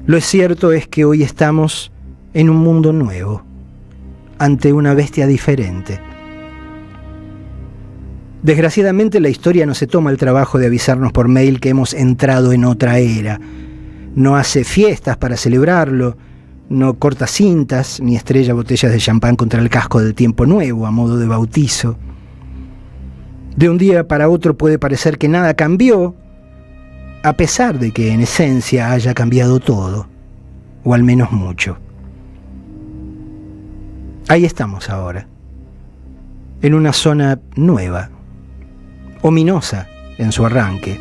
lo cierto es que hoy estamos en un mundo nuevo, ante una bestia diferente. Desgraciadamente la historia no se toma el trabajo de avisarnos por mail que hemos entrado en otra era. No hace fiestas para celebrarlo, no corta cintas, ni estrella botellas de champán contra el casco del tiempo nuevo a modo de bautizo. De un día para otro puede parecer que nada cambió, a pesar de que en esencia haya cambiado todo, o al menos mucho. Ahí estamos ahora, en una zona nueva, ominosa en su arranque,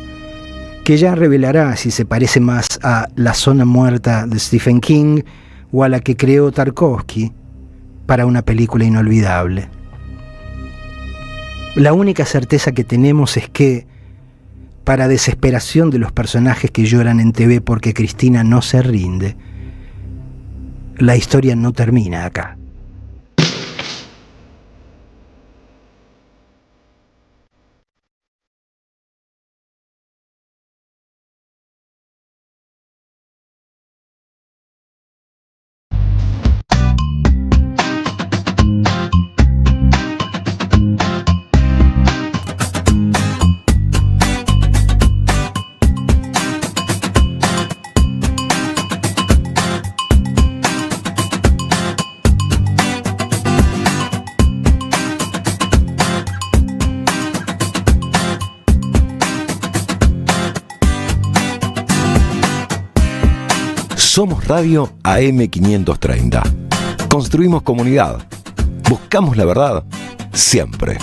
que ya revelará si se parece más a La zona muerta de Stephen King o a la que creó Tarkovsky para una película inolvidable. La única certeza que tenemos es que, para desesperación de los personajes que lloran en TV porque Cristina no se rinde, la historia no termina acá. Somos Radio AM530. Construimos comunidad. Buscamos la verdad siempre.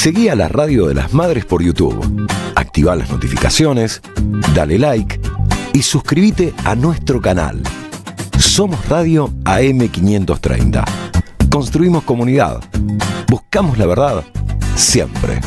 Seguí a la Radio de las Madres por YouTube. Activá las notificaciones, dale like y suscríbete a nuestro canal. Somos Radio AM530. Construimos comunidad. Buscamos la verdad siempre.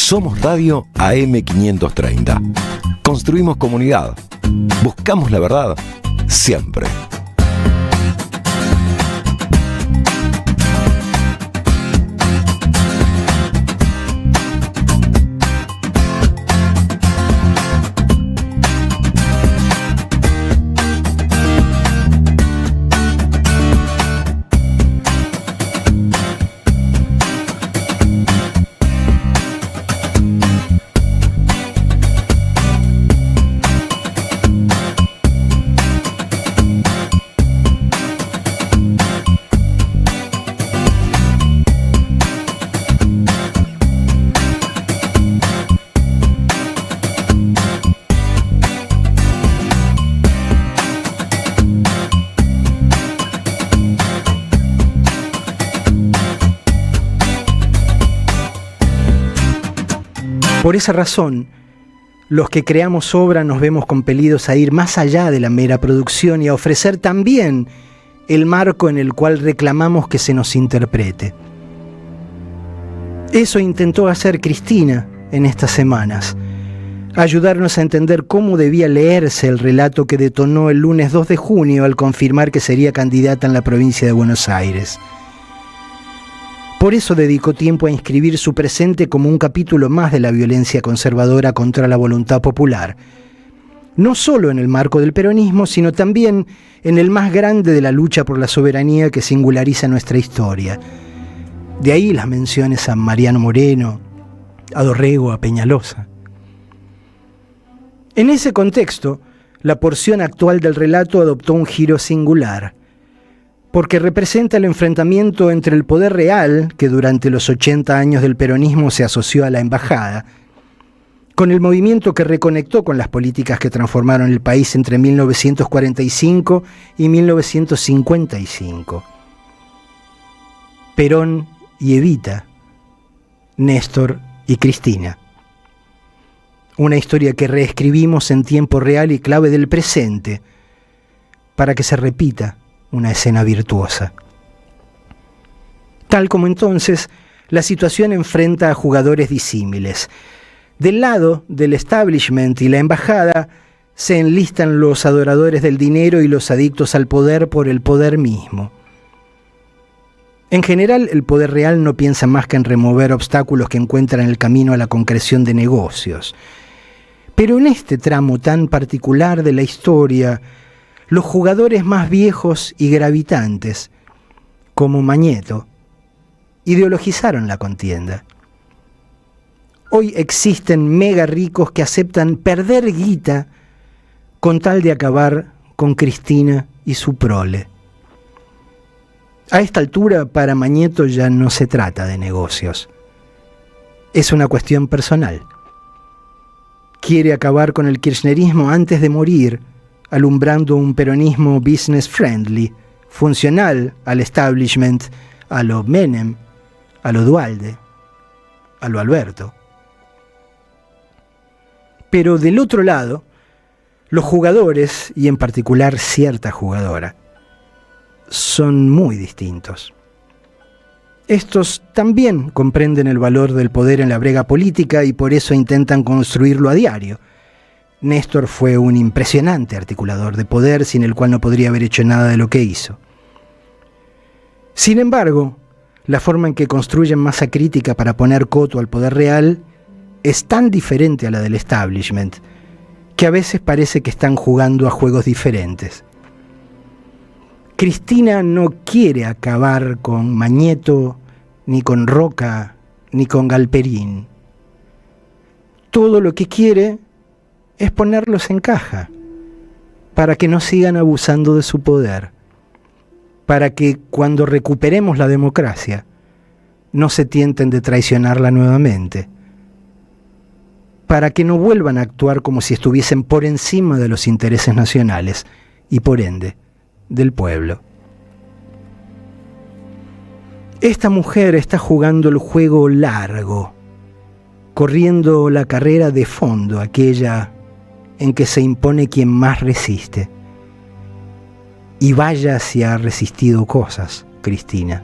Somos Radio AM530. Construimos comunidad. Buscamos la verdad siempre. Por esa razón, los que creamos obra nos vemos compelidos a ir más allá de la mera producción y a ofrecer también el marco en el cual reclamamos que se nos interprete. Eso intentó hacer Cristina en estas semanas, ayudarnos a entender cómo debía leerse el relato que detonó el lunes 2 de junio al confirmar que sería candidata en la provincia de Buenos Aires. Por eso dedicó tiempo a inscribir su presente como un capítulo más de la violencia conservadora contra la voluntad popular, no solo en el marco del peronismo, sino también en el más grande de la lucha por la soberanía que singulariza nuestra historia. De ahí las menciones a Mariano Moreno, a Dorrego, a Peñalosa. En ese contexto, la porción actual del relato adoptó un giro singular, porque representa el enfrentamiento entre el poder real, que durante los 80 años del peronismo se asoció a la embajada, con el movimiento que reconectó con las políticas que transformaron el país entre 1945 y 1955. Perón y Evita, Néstor y Cristina. Una historia que reescribimos en tiempo real y clave del presente, para que se repita una escena virtuosa. Tal como entonces, la situación enfrenta a jugadores disímiles. Del lado del establishment y la embajada se enlistan los adoradores del dinero y los adictos al poder por el poder mismo. En general, el poder real no piensa más que en remover obstáculos que encuentra en el camino a la concreción de negocios. Pero en este tramo tan particular de la historia, los jugadores más viejos y gravitantes, como Mañeto, ideologizaron la contienda. Hoy existen mega ricos que aceptan perder guita con tal de acabar con Cristina y su prole. A esta altura, para Mañeto ya no se trata de negocios. Es una cuestión personal. Quiere acabar con el kirchnerismo antes de morir, alumbrando un peronismo business friendly, funcional al establishment, a lo Menem, a lo Duhalde, a lo Alberto. Pero del otro lado, los jugadores, y en particular cierta jugadora, son muy distintos. Estos también comprenden el valor del poder en la brega política y por eso intentan construirlo a diario. Néstor fue un impresionante articulador de poder sin el cual no podría haber hecho nada de lo que hizo. Sin embargo, la forma en que construyen masa crítica para poner coto al poder real es tan diferente a la del establishment que a veces parece que están jugando a juegos diferentes. Cristina no quiere acabar con Mañeto, ni con Roca, ni con Galperín. Todo lo que quiere es ponerlos en caja, para que no sigan abusando de su poder, para que cuando recuperemos la democracia no se tienten de traicionarla nuevamente, para que no vuelvan a actuar como si estuviesen por encima de los intereses nacionales y por ende del pueblo. Esta mujer está jugando el juego largo, corriendo la carrera de fondo, aquella en que se impone quien más resiste. Y vaya si ha resistido cosas, Cristina.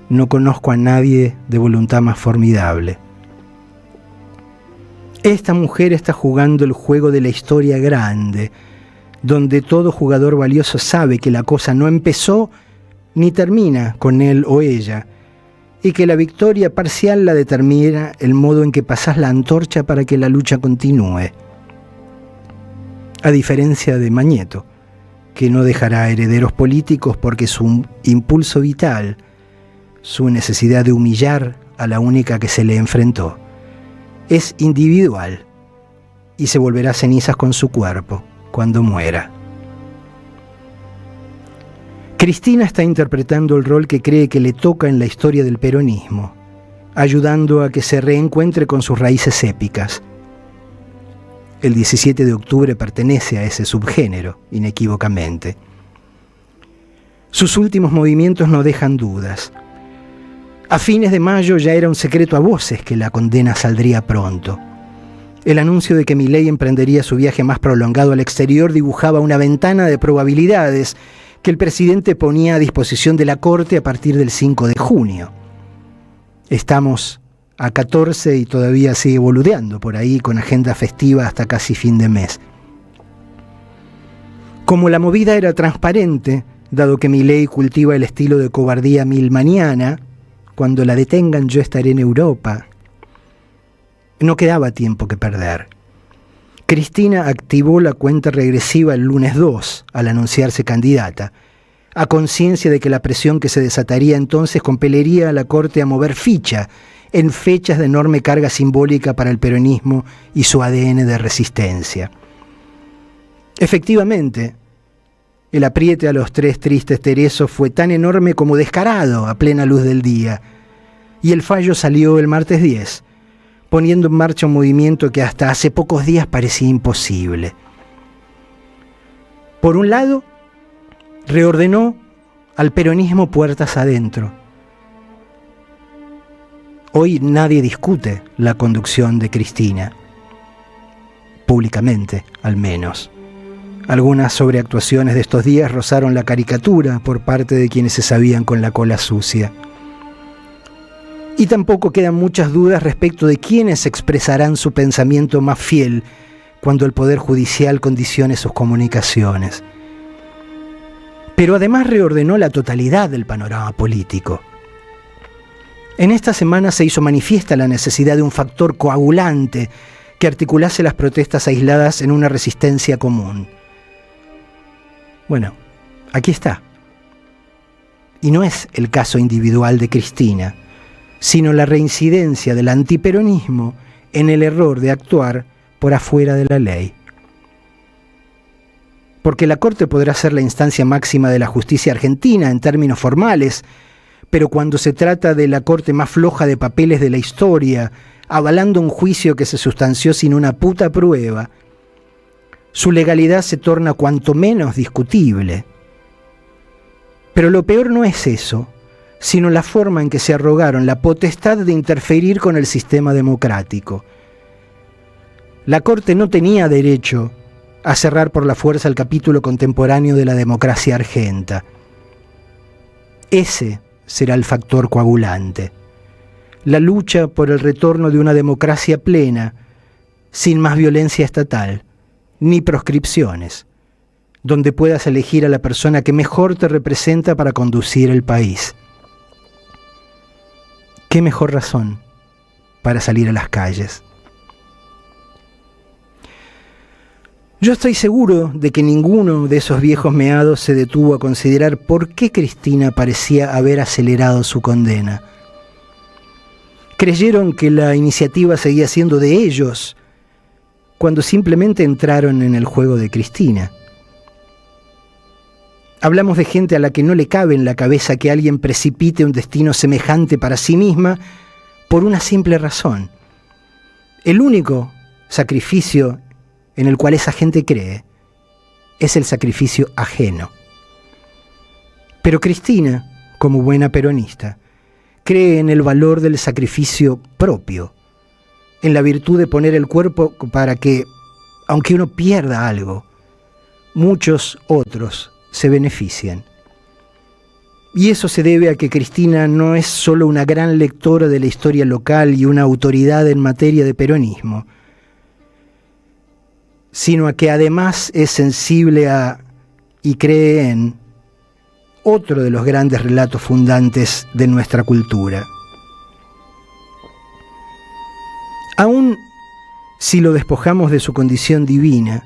No conozco a nadie de voluntad más formidable. Esta mujer está jugando el juego de la historia grande, donde todo jugador valioso sabe que la cosa no empezó ni termina con él o ella, y que la victoria parcial la determina el modo en que pasás la antorcha para que la lucha continúe. A diferencia de Mañeto, que no dejará herederos políticos porque su impulso vital, su necesidad de humillar a la única que se le enfrentó, es individual y se volverá cenizas con su cuerpo cuando muera. Cristina está interpretando el rol que cree que le toca en la historia del peronismo, ayudando a que se reencuentre con sus raíces épicas. El 17 de octubre pertenece a ese subgénero, inequívocamente. Sus últimos movimientos no dejan dudas. A fines de mayo ya era un secreto a voces que la condena saldría pronto. El anuncio de que Milei emprendería su viaje más prolongado al exterior dibujaba una ventana de probabilidades que el presidente ponía a disposición de la Corte a partir del 5 de junio. Estamos a 14 y todavía sigue boludeando por ahí con agenda festiva hasta casi fin de mes. Como la movida era transparente, dado que Milei cultiva el estilo de cobardía milmaniana, cuando la detengan yo estaré en Europa, no quedaba tiempo que perder. Cristina activó la cuenta regresiva el lunes 2 al anunciarse candidata, a conciencia de que la presión que se desataría entonces compelería a la Corte a mover ficha en fechas de enorme carga simbólica para el peronismo y su ADN de resistencia. Efectivamente, el apriete a los tres tristes Teresos fue tan enorme como descarado a plena luz del día, y el fallo salió el martes 10, poniendo en marcha un movimiento que hasta hace pocos días parecía imposible. Por un lado, reordenó al peronismo puertas adentro. Hoy nadie discute la conducción de Cristina, públicamente al menos. Algunas sobreactuaciones de estos días rozaron la caricatura por parte de quienes se sabían con la cola sucia. Y tampoco quedan muchas dudas respecto de quiénes expresarán su pensamiento más fiel cuando el Poder Judicial condicione sus comunicaciones. Pero además reordenó la totalidad del panorama político. En esta semana se hizo manifiesta la necesidad de un factor coagulante que articulase las protestas aisladas en una resistencia común. Bueno, aquí está. Y no es el caso individual de Cristina, sino la reincidencia del antiperonismo en el error de actuar por afuera de la ley. Porque la Corte podrá ser la instancia máxima de la justicia argentina en términos formales, pero cuando se trata de la Corte más floja de papeles de la historia, avalando un juicio que se sustanció sin una puta prueba, su legalidad se torna cuanto menos discutible. Pero lo peor no es eso, sino la forma en que se arrogaron la potestad de interferir con el sistema democrático. La Corte no tenía derecho a cerrar por la fuerza el capítulo contemporáneo de la democracia argenta. Ese será el factor coagulante. La lucha por el retorno de una democracia plena, sin más violencia estatal, ni proscripciones, donde puedas elegir a la persona que mejor te representa para conducir el país. ¿Qué mejor razón para salir a las calles? Yo estoy seguro de que ninguno de esos viejos meados se detuvo a considerar por qué Cristina parecía haber acelerado su condena. Creyeron que la iniciativa seguía siendo de ellos, cuando simplemente entraron en el juego de Cristina. Hablamos de gente a la que no le cabe en la cabeza que alguien precipite un destino semejante para sí misma por una simple razón. El único sacrificio en el cual esa gente cree es el sacrificio ajeno. Pero Cristina, como buena peronista, cree en el valor del sacrificio propio, en la virtud de poner el cuerpo para que, aunque uno pierda algo, muchos otros se beneficien. Y eso se debe a que Cristina no es solo una gran lectora de la historia local y una autoridad en materia de peronismo, sino a que además es sensible a y cree en otro de los grandes relatos fundantes de nuestra cultura. Aun si lo despojamos de su condición divina,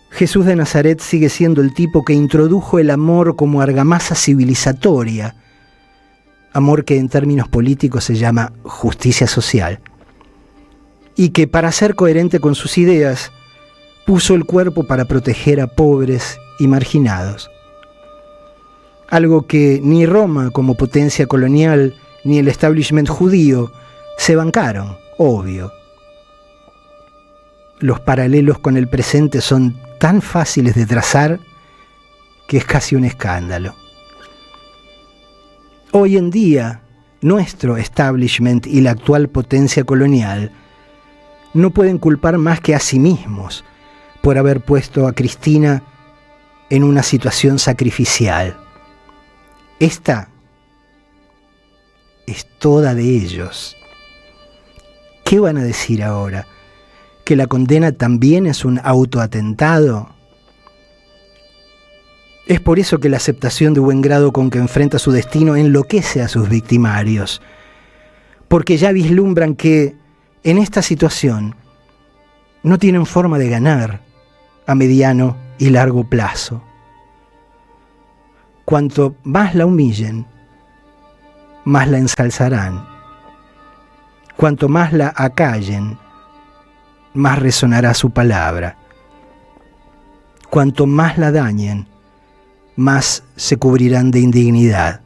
Jesús de Nazaret sigue siendo el tipo que introdujo el amor como argamasa civilizatoria, amor que en términos políticos se llama justicia social, y que para ser coherente con sus ideas puso el cuerpo para proteger a pobres y marginados. Algo que ni Roma como potencia colonial ni el establishment judío se bancaron, obvio. Los paralelos con el presente son tan fáciles de trazar que es casi un escándalo. Hoy en día, nuestro establishment y la actual potencia colonial no pueden culpar más que a sí mismos por haber puesto a Cristina en una situación sacrificial. Esta es toda de ellos. ¿Qué van a decir ahora? ¿Que la condena también es un autoatentado? Es por eso que la aceptación de buen grado con que enfrenta su destino enloquece a sus victimarios, porque ya vislumbran que en esta situación no tienen forma de ganar a mediano y largo plazo. Cuanto más la humillen, más la ensalzarán. Cuanto más la acallen, más resonará su palabra. Cuanto más la dañen, más se cubrirán de indignidad.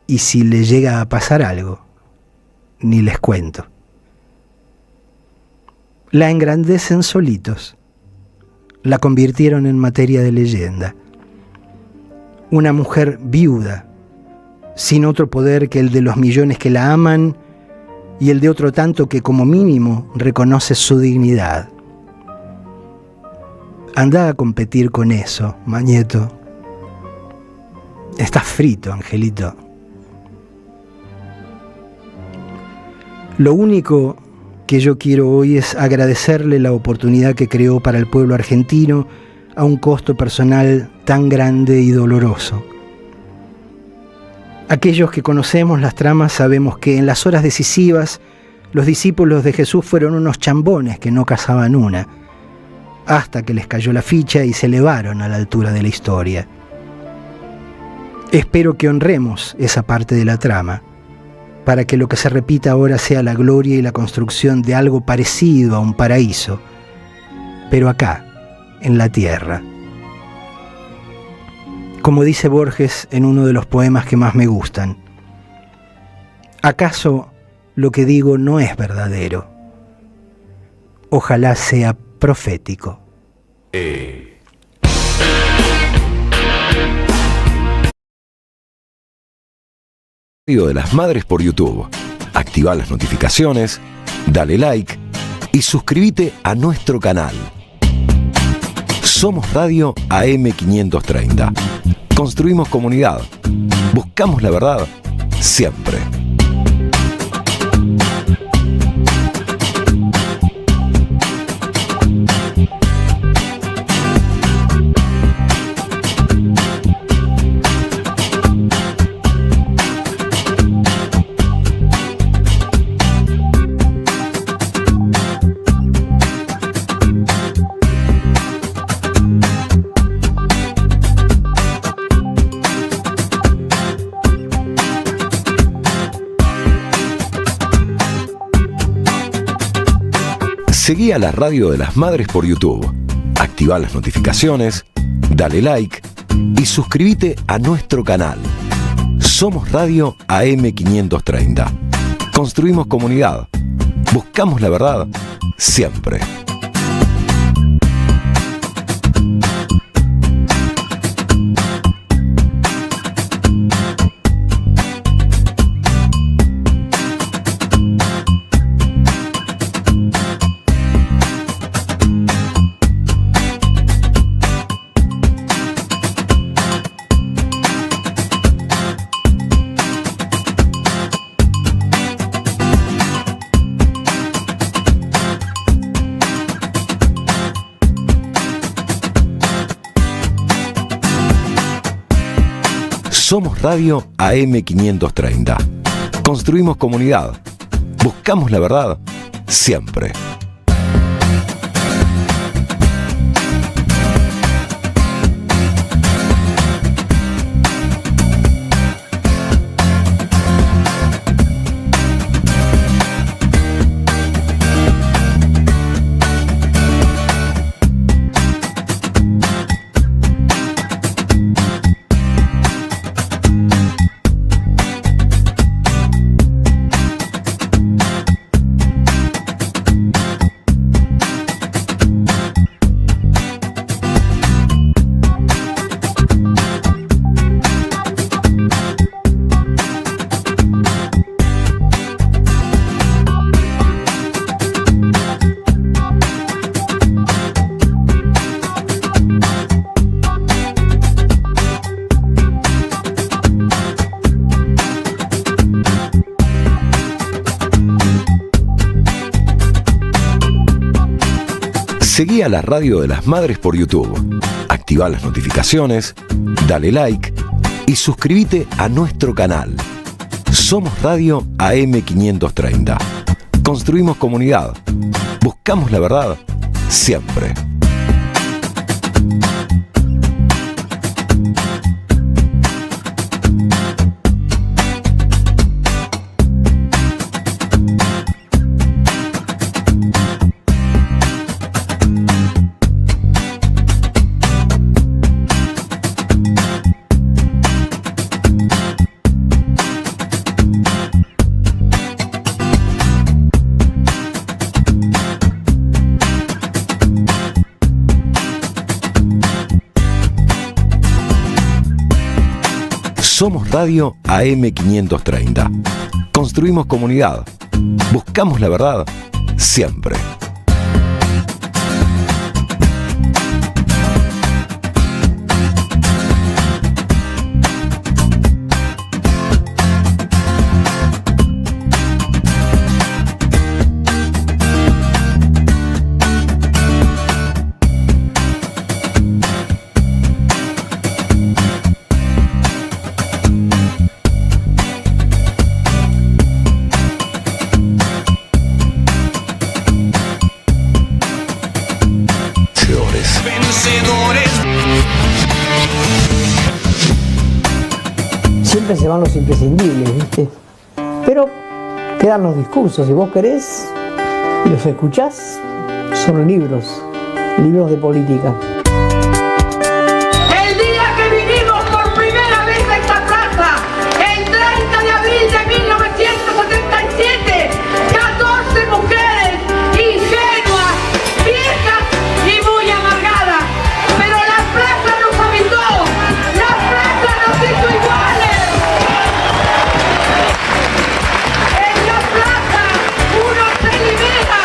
Y si le llega a pasar algo, ni les cuento. La engrandecen solitos, la convirtieron en materia de leyenda. Una mujer viuda, sin otro poder que el de los millones que la aman y el de otro tanto que como mínimo reconoce su dignidad. Anda a competir con eso, Mañeto. Estás frito, Angelito. Lo único que yo quiero hoy es agradecerle la oportunidad que creó para el pueblo argentino a un costo personal tan grande y doloroso. Aquellos que conocemos las tramas sabemos que en las horas decisivas los discípulos de Jesús fueron unos chambones que no cazaban una, hasta que les cayó la ficha y se elevaron a la altura de la historia. Espero que honremos esa parte de la trama, para que lo que se repita ahora sea la gloria y la construcción de algo parecido a un paraíso, pero acá, en la tierra. Como dice Borges en uno de los poemas que más me gustan, ¿acaso lo que digo no es verdadero? Ojalá sea profético. De las Madres por YouTube. Activa las notificaciones, dale like y suscríbete a nuestro canal. Somos Radio AM530. Construimos comunidad. Buscamos la verdad siempre. Seguí a la Radio de las Madres por YouTube. Activá las notificaciones, dale like y suscríbete a nuestro canal. Somos Radio AM530. Construimos comunidad. Buscamos la verdad siempre. Somos Radio AM530. Construimos comunidad. Buscamos la verdad siempre. Seguí a la Radio de las Madres por YouTube. Activá las notificaciones, dale like y suscríbete a nuestro canal. Somos Radio AM530. Construimos comunidad. Buscamos la verdad siempre. Somos Radio AM530. Construimos comunidad. Buscamos la verdad siempre. Siempre se van los imprescindibles, ¿viste? Pero quedan los discursos, si vos querés y los escuchás, son libros de política. El día que vinimos por primera vez a esta plaza, el 30 de abril de 1977, 14 mujeres ingenuas, viejas y muy amargadas, pero la plaza nos habitó, la plaza nos hizo iguales. En la plaza uno se libera,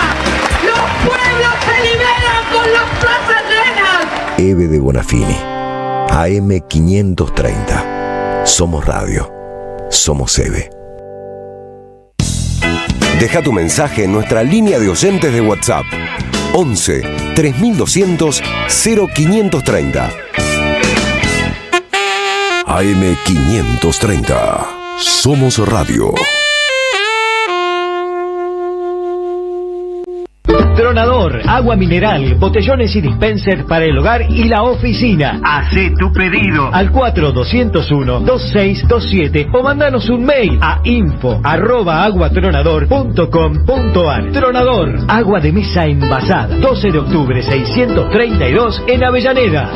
los pueblos se liberan con las plazas llenas. Eve de Bonafini, AM530. Somos Radio. Somos Eve. Deja tu mensaje en nuestra línea de oyentes de WhatsApp. 11 3200 0530. AM530. Somos Radio. Tronador, agua mineral, botellones y dispensers para el hogar y la oficina. Hacé tu pedido al 4201-2627 o mandanos un mail a info@aguatronador.com.ar. Tronador, agua de mesa envasada. 12 de octubre 632 en Avellaneda.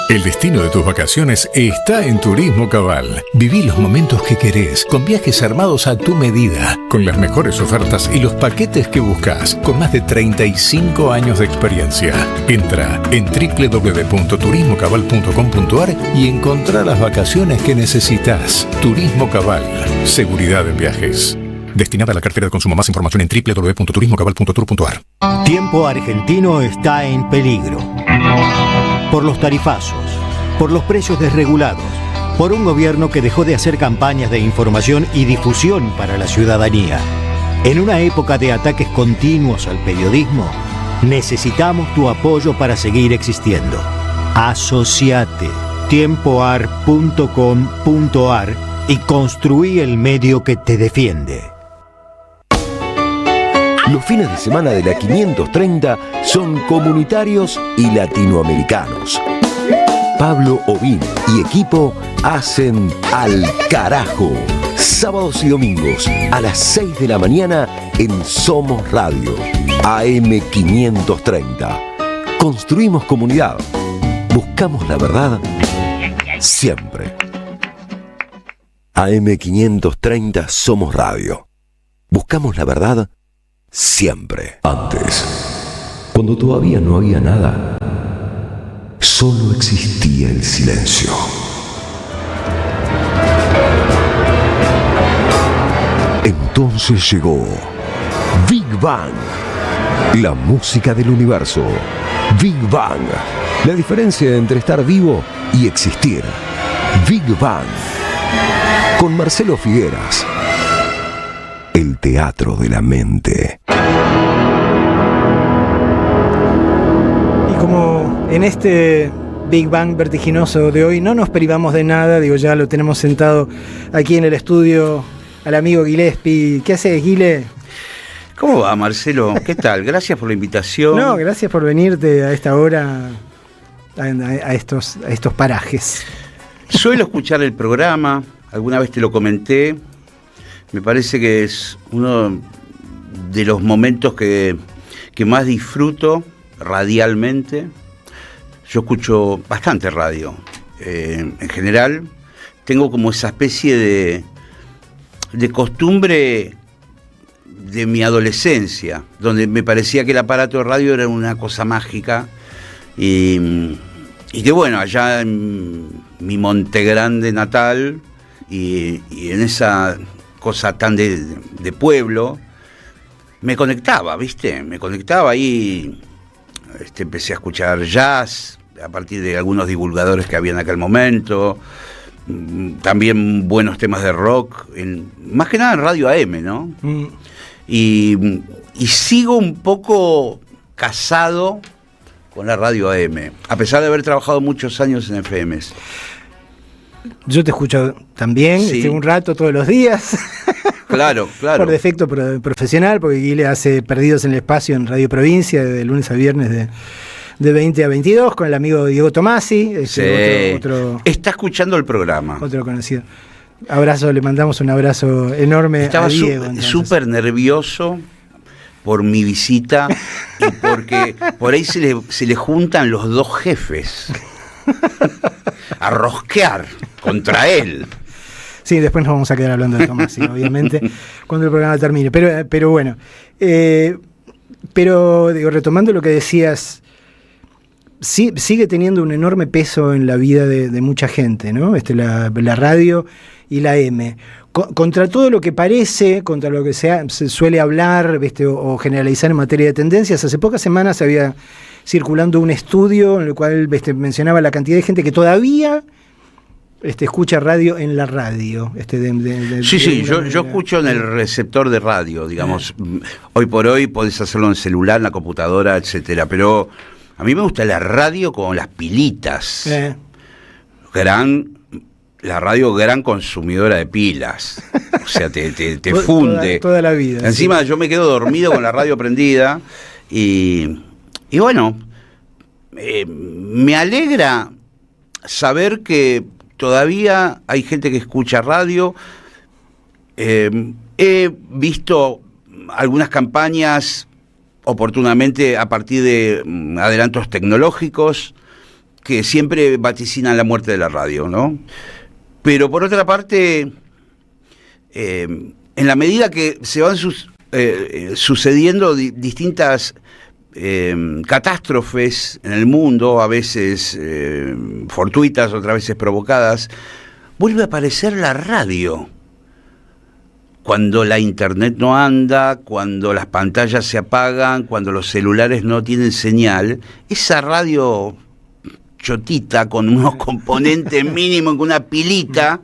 El destino de tus vacaciones está en Turismo Cabal. Viví los momentos que querés, con viajes armados a tu medida, con las mejores ofertas y los paquetes que buscas, con más de 35 años de experiencia. Entra en www.turismocabal.com.ar y encontrá las vacaciones que necesitas. Turismo Cabal, seguridad en viajes. Destinada a la cartera de consumo. Más información en www.turismocabal.tour.ar. Tiempo Argentino está en peligro. Por los tarifazos, por los precios desregulados, por un gobierno que dejó de hacer campañas de información y difusión para la ciudadanía. En una época de ataques continuos al periodismo, necesitamos tu apoyo para seguir existiendo. Asociate, tiempoar.com.ar y construí el medio que te defiende. Los fines de semana de la 530 son comunitarios y latinoamericanos. Pablo Ovin y equipo hacen Al Carajo. Sábados y domingos a las 6 de la mañana en Somos Radio. AM 530. Construimos comunidad. Buscamos la verdad siempre. AM 530 Somos Radio. Buscamos la verdad siempre. Antes, cuando todavía no había nada, solo existía el silencio. Entonces llegó Big Bang, la música del universo. Big Bang, la diferencia entre estar vivo y existir. Big Bang, con Marcelo Figueras. El teatro de la mente. Y como en este Big Bang vertiginoso de hoy no nos privamos de nada, digo, ya lo tenemos sentado aquí en el estudio al amigo Gillespie. ¿Qué haces, Guile? ¿Cómo va, Marcelo? ¿Qué tal? Gracias por la invitación. No, gracias por venirte a esta hora a estos parajes. Suelo escuchar el programa, alguna vez te lo comenté. Me parece que es uno de los momentos que más disfruto radialmente. Yo escucho bastante radio. En general, tengo como esa especie de costumbre de mi adolescencia, donde me parecía que el aparato de radio era una cosa mágica y que bueno, allá en mi Montegrande natal y en esa cosa tan de pueblo, me conectaba, ¿viste? Me conectaba ahí, empecé a escuchar jazz, a partir de algunos divulgadores que había en aquel momento, también buenos temas de rock, más que nada en Radio AM, ¿no? Y sigo un poco casado con la Radio AM, a pesar de haber trabajado muchos años en FMs. Yo te escucho también, sí. Un rato todos los días. Claro. Por defecto profesional, porque Guile hace Perdidos en el Espacio en Radio Provincia de lunes a viernes de 20 a 22 con el amigo Diego Tomasi. Sí. Otro Está escuchando el programa. Otro conocido. Abrazo, le mandamos un abrazo enorme a Diego. Estaba súper nervioso por mi visita y porque por ahí se le juntan los dos jefes a rosquear contra él. Sí, después nos vamos a quedar hablando de Tomasi, obviamente, cuando el programa termine. Pero bueno, pero digo, retomando lo que decías, sí, sigue teniendo un enorme peso en la vida de mucha gente, ¿no? La radio y la M. Contra todo lo que parece, contra lo que se suele hablar, o generalizar en materia de tendencias, hace pocas semanas había circulando un estudio en el cual mencionaba la cantidad de gente que todavía escucha radio en la radio. Sí, yo escucho en el receptor de radio, digamos. Hoy por hoy podés hacerlo en celular, en la computadora, etcétera. Pero a mí me gusta la radio con las pilitas. La radio gran consumidora de pilas. O sea, te funde. Toda la vida. Encima yo me quedo dormido con la radio prendida y bueno, me alegra saber que todavía hay gente que escucha radio. He visto algunas campañas oportunamente a partir de adelantos tecnológicos que siempre vaticinan la muerte de la radio, ¿no? Pero por otra parte, en la medida que se van sucediendo distintas catástrofes en el mundo, a veces fortuitas, otras veces provocadas, vuelve a aparecer la radio. Cuando la internet no anda, cuando las pantallas se apagan, cuando los celulares no tienen señal, esa radio chotita con unos componentes mínimos, con una pilita,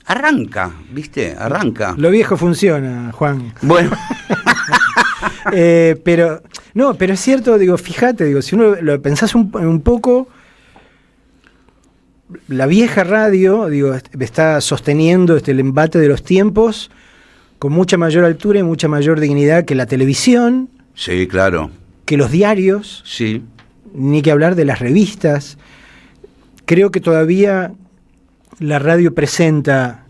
arranca, ¿viste? Arranca. Lo viejo funciona, Juan. Bueno. Pero es cierto, digo, fíjate, digo, si uno lo pensás un poco, la vieja radio, digo, está sosteniendo el embate de los tiempos con mucha mayor altura y mucha mayor dignidad que la televisión. Sí, claro. Que los diarios. Sí. Ni que hablar de las revistas. Creo que todavía la radio presenta,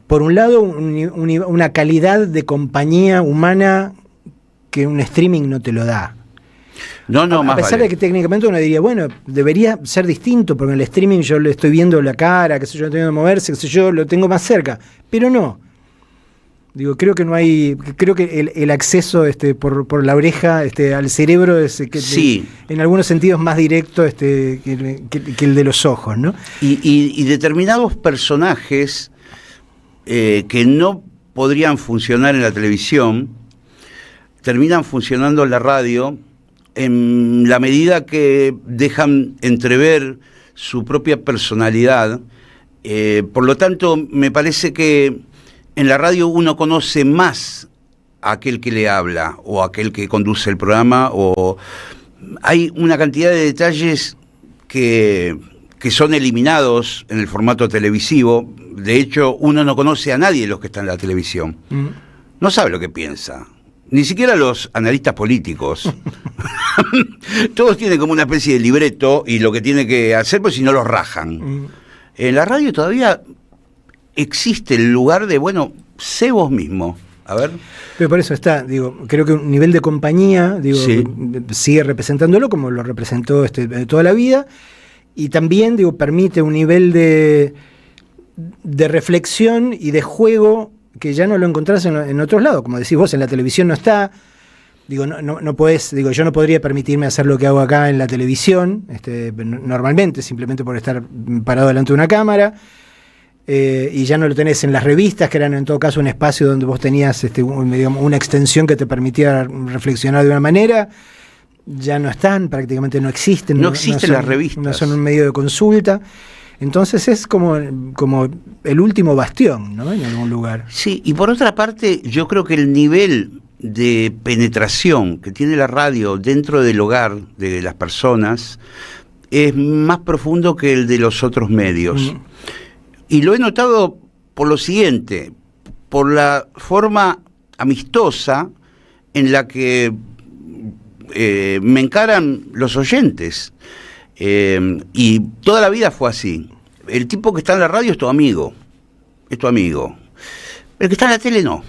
por un lado, una calidad de compañía humana que un streaming no te lo da. A pesar de que técnicamente uno diría, bueno, debería ser distinto, porque en el streaming yo le estoy viendo la cara, qué sé yo, estoy viendo moverse, qué sé yo, lo tengo más cerca. Pero no. Digo, creo que el acceso por la oreja al cerebro es sí. En algunos sentidos más directo que el de los ojos, ¿no? Y determinados personajes que no podrían funcionar en la televisión terminan funcionando en la radio en la medida que dejan entrever su propia personalidad. Por lo tanto, me parece que en la radio uno conoce más a aquel que le habla o a aquel que conduce el programa, o hay una cantidad de detalles que son eliminados en el formato televisivo. De hecho, uno no conoce a nadie de los que están en la televisión. No sabe lo que piensa. Ni siquiera los analistas políticos. Todos tienen como una especie de libreto y lo que tiene que hacer, pues si no los rajan. En la radio todavía existe el lugar de, bueno, sé vos mismo. A ver. Pero por eso está, digo, creo que un nivel de compañía, digo, sí, sigue representándolo como lo representó toda la vida, y también, digo, permite un nivel de reflexión y de juego que ya no lo encontrás en otros lados. Como decís vos, en la televisión no está. Digo, no podés, digo, yo no podría permitirme hacer lo que hago acá en la televisión, normalmente, simplemente por estar parado delante de una cámara. Y ya no lo tenés en las revistas, que eran en todo caso un espacio donde vos tenías digamos, una extensión que te permitía reflexionar de una manera. Ya no están, prácticamente no existen. No existen las revistas. No son un medio de consulta. Entonces es como el último bastión, ¿no? En algún lugar. Sí, y por otra parte, yo creo que el nivel de penetración que tiene la radio dentro del hogar de las personas es más profundo que el de los otros medios. Y lo he notado por lo siguiente, por la forma amistosa en la que me encaran los oyentes. Y toda la vida fue así. El tipo que está en la radio es tu amigo. Es tu amigo. El que está en la tele no.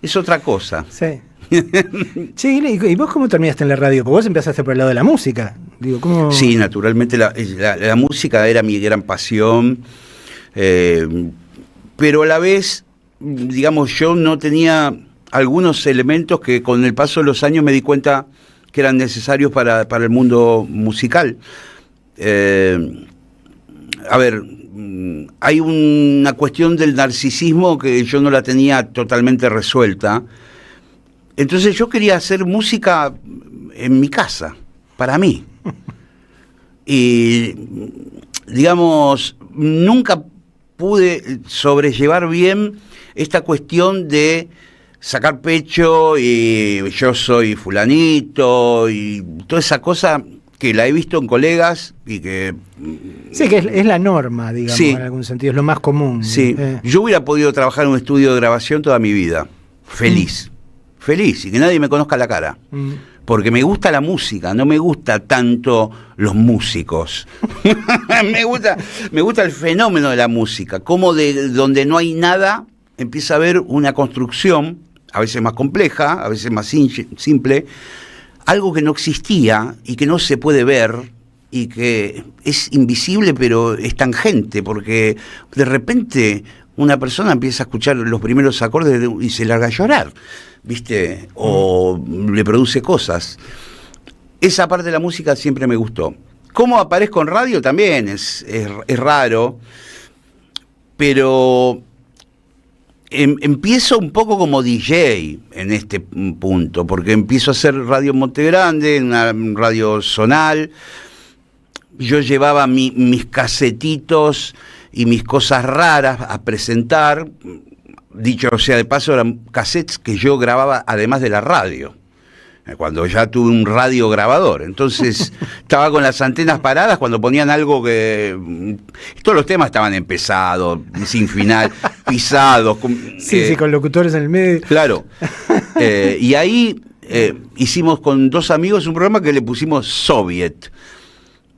Es otra cosa. Sí. Sí, ¿y vos cómo terminaste en la radio? Porque vos empezaste por el lado de la música. Digo, ¿cómo? Sí, naturalmente la música era mi gran pasión. Pero a la vez, digamos, yo no tenía algunos elementos que con el paso de los años me di cuenta que eran necesarios para el mundo musical. A ver, hay una cuestión del narcisismo que yo no la tenía totalmente resuelta. Entonces yo quería hacer música en mi casa, para mí. Y, digamos, nunca pude sobrellevar bien esta cuestión de sacar pecho y yo soy fulanito y toda esa cosa que la he visto en colegas y que... Sí, que es la norma, digamos, sí, en algún sentido, es lo más común. Sí, yo hubiera podido trabajar en un estudio de grabación toda mi vida, feliz, feliz, y que nadie me conozca la cara. Porque me gusta la música, no me gusta tanto los músicos. me gusta el fenómeno de la música, como de donde no hay nada empieza a haber una construcción, a veces más compleja, a veces más simple, algo que no existía y que no se puede ver y que es invisible pero es tangente, porque de repente una persona empieza a escuchar los primeros acordes y se larga a llorar, ¿viste? O le produce cosas. Esa parte de la música siempre me gustó. ¿Cómo aparezco en radio? También es raro, pero empiezo un poco como DJ en este punto, porque empiezo a hacer radio en Monte Grande, en una radio zonal. Yo llevaba mis casetitos y mis cosas raras a presentar. Dicho sea de paso, eran cassettes que yo grababa además de la radio, cuando ya tuve un radio grabador. Entonces estaba con las antenas paradas cuando ponían algo que... Todos los temas estaban empezados, sin final, pisados. Sí, con locutores en el medio. Claro. Y ahí hicimos con 2 amigos un programa que le pusimos Soviet.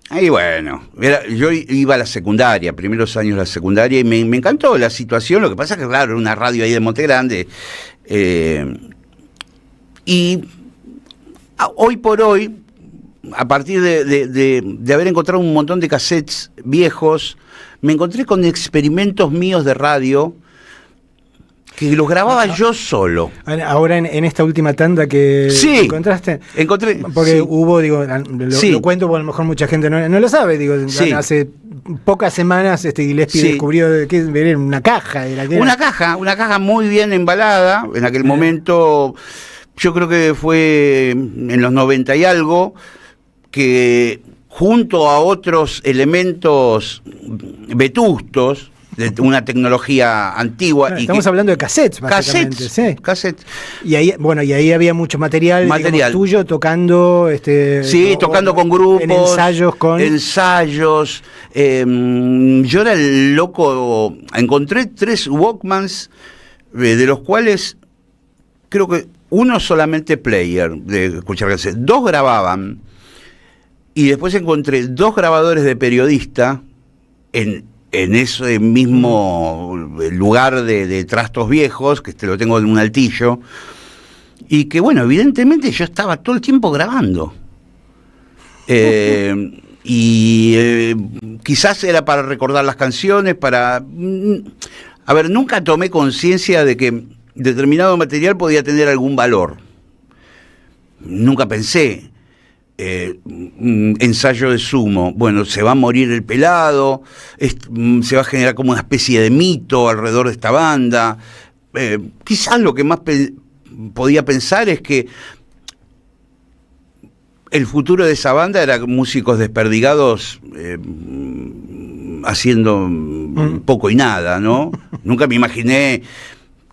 Ahí bueno, yo iba a la secundaria, primeros años de la secundaria, y me encantó la situación. Lo que pasa es que, claro, era una radio ahí de Monte Grande. Y hoy por hoy, a partir de haber encontrado un montón de cassettes viejos, me encontré con experimentos míos de radio que los grababa yo solo. Ahora en esta última tanda que encontraste. Encontré. Porque hubo, digo, lo cuento porque a lo mejor mucha gente no lo sabe, digo, hace pocas semanas Gillespie descubrió que era una caja. Una caja muy bien embalada, en aquel momento, yo creo que fue en los 90 y algo, que junto a otros elementos vetustos, de una tecnología antigua. Claro, estamos hablando de cassettes, básicamente. Cassettes. Y ahí había mucho material. Digamos, tuyo tocando. Tocando con grupos. En ensayos. Yo era el loco. Encontré 3 Walkmans, de los cuales creo que uno solamente player de escuchar cassettes. 2 grababan. Y después encontré 2 grabadores de periodista en ese mismo lugar de trastos viejos, que lo tengo en un altillo, y que, bueno, evidentemente yo estaba todo el tiempo grabando. Quizás era para recordar las canciones, nunca tomé conciencia de que determinado material podía tener algún valor. Nunca pensé... ensayo de Sumo, bueno, se va a morir el pelado, se va a generar como una especie de mito alrededor de esta banda. Quizás lo que más podía pensar es que el futuro de esa banda era músicos desperdigados haciendo poco y nada, ¿no? Nunca me imaginé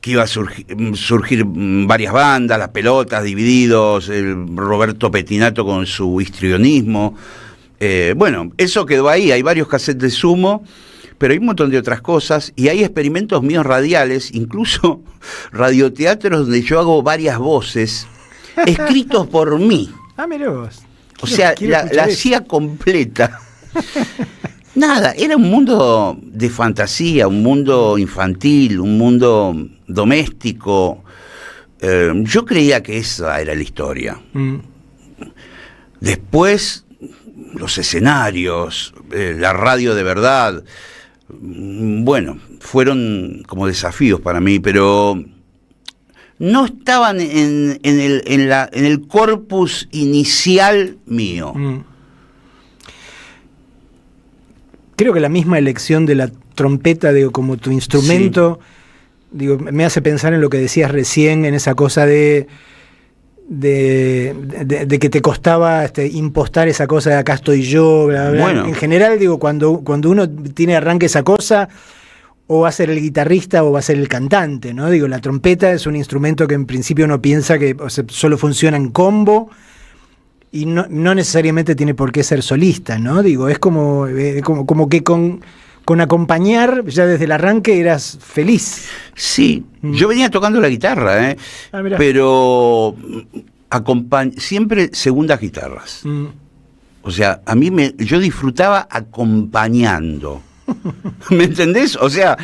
que iba a surgir varias bandas, Las Pelotas, Divididos, el Roberto Pettinato con su histrionismo. Bueno, eso quedó ahí. Hay varios cassettes de Sumo, pero hay un montón de otras cosas, y hay experimentos míos radiales, incluso radioteatros donde yo hago varias voces, escritos por mí. Mirá vos. O sea, la hacía completa. Nada, era un mundo de fantasía, un mundo infantil, un mundo doméstico. Yo creía que esa era la historia. Después, los escenarios, la radio de verdad, bueno, fueron como desafíos para mí, pero no estaban en el corpus inicial mío. Creo que la misma elección de la trompeta, digo, como tu instrumento, digo, me hace pensar en lo que decías recién, en esa cosa de que te costaba impostar esa cosa de acá estoy yo, bla, bla. Bueno. En general, digo, cuando uno tiene arranque esa cosa, o va a ser el guitarrista o va a ser el cantante, ¿no? Digo, la trompeta es un instrumento que en principio uno piensa que solo funciona en combo, y no necesariamente tiene por qué ser solista, ¿no? Digo, es como que con acompañar, ya desde el arranque eras feliz. Sí, yo venía tocando la guitarra, pero siempre segundas guitarras. O sea, yo disfrutaba acompañando. ¿Me entendés? O sea,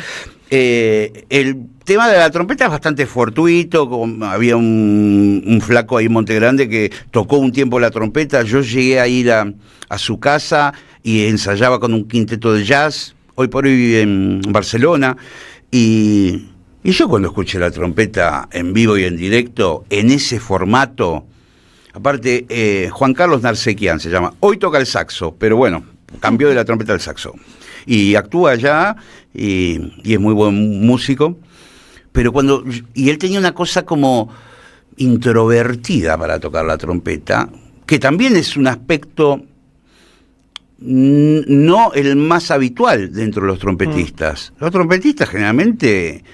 el tema de la trompeta es bastante fortuito. Había un flaco ahí en Monte Grande que tocó un tiempo la trompeta. Yo llegué a ir a su casa y ensayaba con un quinteto de jazz. Hoy por hoy vive en Barcelona. Y yo cuando escuché la trompeta en vivo y en directo, en ese formato, aparte, Juan Carlos Narsequian se llama. Hoy toca el saxo, pero bueno, cambió de la trompeta al saxo. Y actúa allá y es muy buen músico. Pero y él tenía una cosa como introvertida para tocar la trompeta, que también es un aspecto no el más habitual dentro de los trompetistas. Los trompetistas generalmente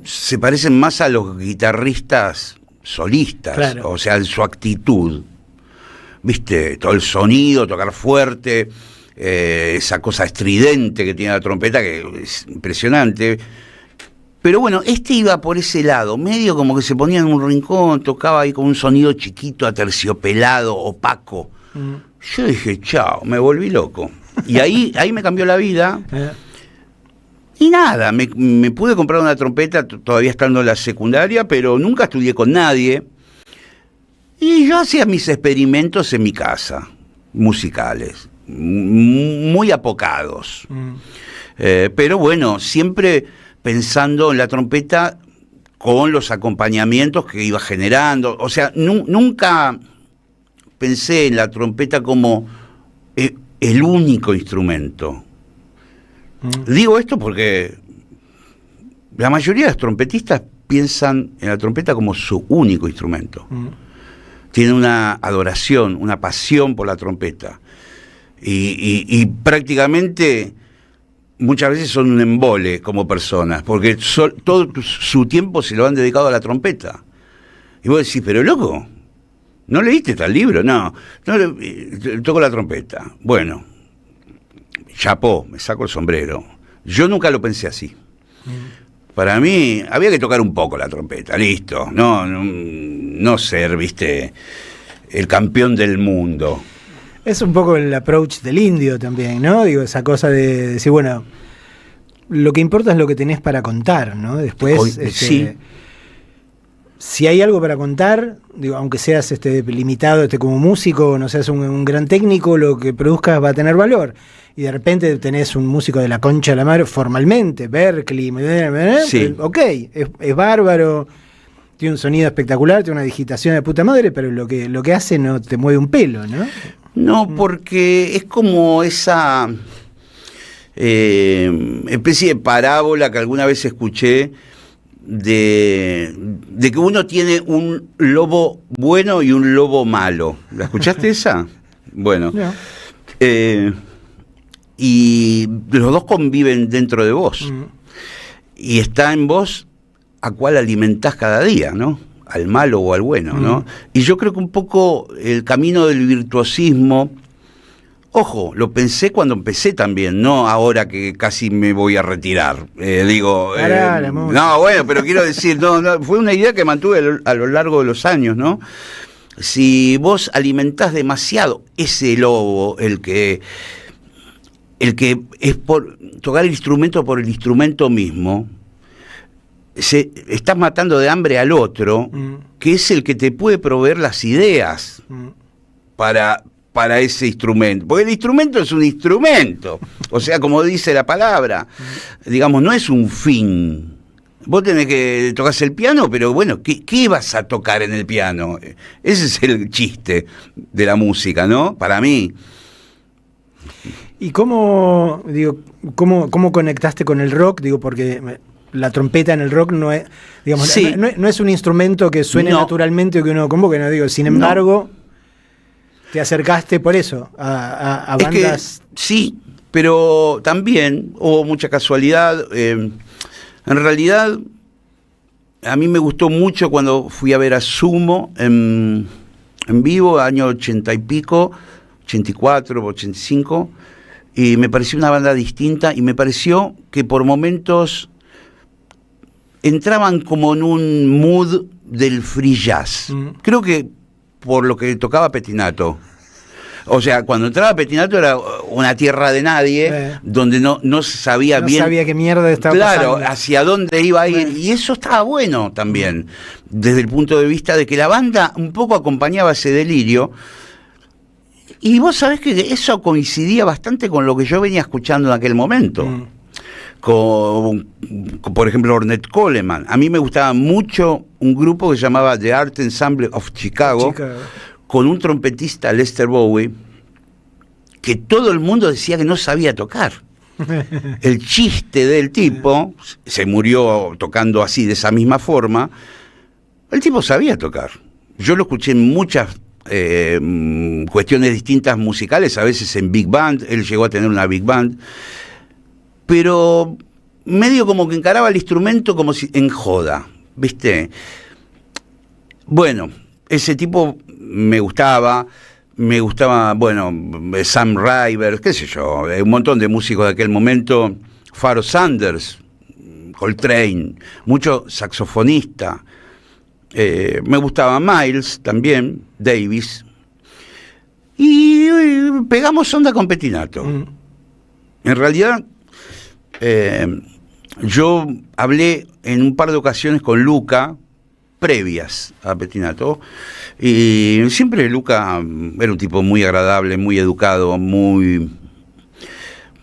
se parecen más a los guitarristas solistas, claro. O sea, en su actitud, viste, todo el sonido, tocar fuerte, esa cosa estridente que tiene la trompeta, que es impresionante. Pero bueno, iba por ese lado, medio como que se ponía en un rincón, tocaba ahí con un sonido chiquito, aterciopelado, opaco. Yo dije, chao, me volví loco. Y ahí me cambió la vida. Y nada, me pude comprar una trompeta todavía estando en la secundaria, pero nunca estudié con nadie. Y yo hacía mis experimentos en mi casa, musicales, muy apocados. Pero bueno, siempre pensando en la trompeta con los acompañamientos que iba generando. O sea, nunca pensé en la trompeta como el único instrumento. Digo esto porque la mayoría de los trompetistas piensan en la trompeta como su único instrumento. Tienen una adoración, una pasión por la trompeta. Y prácticamente muchas veces son un embole como personas, porque todo su tiempo se lo han dedicado a la trompeta. Y vos decís, pero loco, ¿no leíste tal libro? No, toco la trompeta. Bueno, chapó, me saco el sombrero. Yo nunca lo pensé así. Para mí había que tocar un poco la trompeta, listo. No ser, viste, el campeón del mundo. Es un poco el approach del indio también, ¿no? Digo, esa cosa de decir, bueno, lo que importa es lo que tenés para contar, ¿no? Después, sí. Si hay algo para contar, digo, aunque seas limitado como músico, no seas un gran técnico, lo que produzcas va a tener valor. Y de repente tenés un músico de la concha de la madre formalmente, Berkeley, sí. Ok, es bárbaro, tiene un sonido espectacular, tiene una digitación de puta madre, pero lo que hace no te mueve un pelo, ¿no? No, porque es como esa especie de parábola que alguna vez escuché de que uno tiene un lobo bueno y un lobo malo. ¿La escuchaste esa? Bueno. No. Y los dos conviven dentro de vos. Y está en vos a cuál alimentás cada día, ¿no? Al malo o al bueno, ¿no? Y yo creo que un poco el camino del virtuosismo, ojo, lo pensé cuando empecé también, no ahora que casi me voy a retirar. No, bueno, pero quiero decir, no, fue una idea que mantuve a lo largo de los años, ¿no? Si vos alimentás demasiado ese lobo, el que es por tocar el instrumento por el instrumento mismo, estás matando de hambre al otro, que es el que te puede proveer las ideas para ese instrumento. Porque el instrumento es un instrumento. O sea, como dice la palabra, digamos, no es un fin. Vos tenés que tocar el piano, pero bueno, ¿qué vas a tocar en el piano? Ese es el chiste de la música, ¿no? Para mí. ¿Y cómo conectaste con el rock? Digo, porque la trompeta en el rock no es, digamos, sí. no es un instrumento que suene naturalmente o que uno convoque, no digo. Sin embargo, te acercaste por eso a bandas. Sí, pero también hubo mucha casualidad. En realidad, a mí me gustó mucho cuando fui a ver a Sumo en en vivo, año 80 y pico, 84, 85, y me pareció una banda distinta, y me pareció que por momentos entraban como en un mood del free jazz. Creo que por lo que tocaba Pettinato. O sea, cuando entraba Pettinato era una tierra de nadie, donde no se sabía bien. No sabía qué mierda estaba pasando. Claro, hacia dónde iba a ir. Y eso estaba bueno también, desde el punto de vista de que la banda un poco acompañaba ese delirio. Y vos sabés que eso coincidía bastante con lo que yo venía escuchando en aquel momento. Con, por ejemplo, Ornette Coleman. A mí me gustaba mucho un grupo que se llamaba The Art Ensemble of Chicago, con un trompetista, Lester Bowie, que todo el mundo decía que no sabía tocar. El chiste del tipo, se murió tocando así, de esa misma forma, el tipo sabía tocar. Yo lo escuché en muchas cuestiones distintas musicales, a veces en big band, él llegó a tener una big band, pero medio como que encaraba el instrumento como si en joda, ¿viste? Bueno, ese tipo me gustaba, bueno, Sam Ryder, qué sé yo, un montón de músicos de aquel momento, Pharoah Sanders, Coltrane, mucho saxofonista, me gustaba Miles también, Davis, y pegamos onda con Pettinato. En realidad, yo hablé en un par de ocasiones con Luca, previas a Pettinato, y siempre Luca era un tipo muy agradable, muy educado, muy...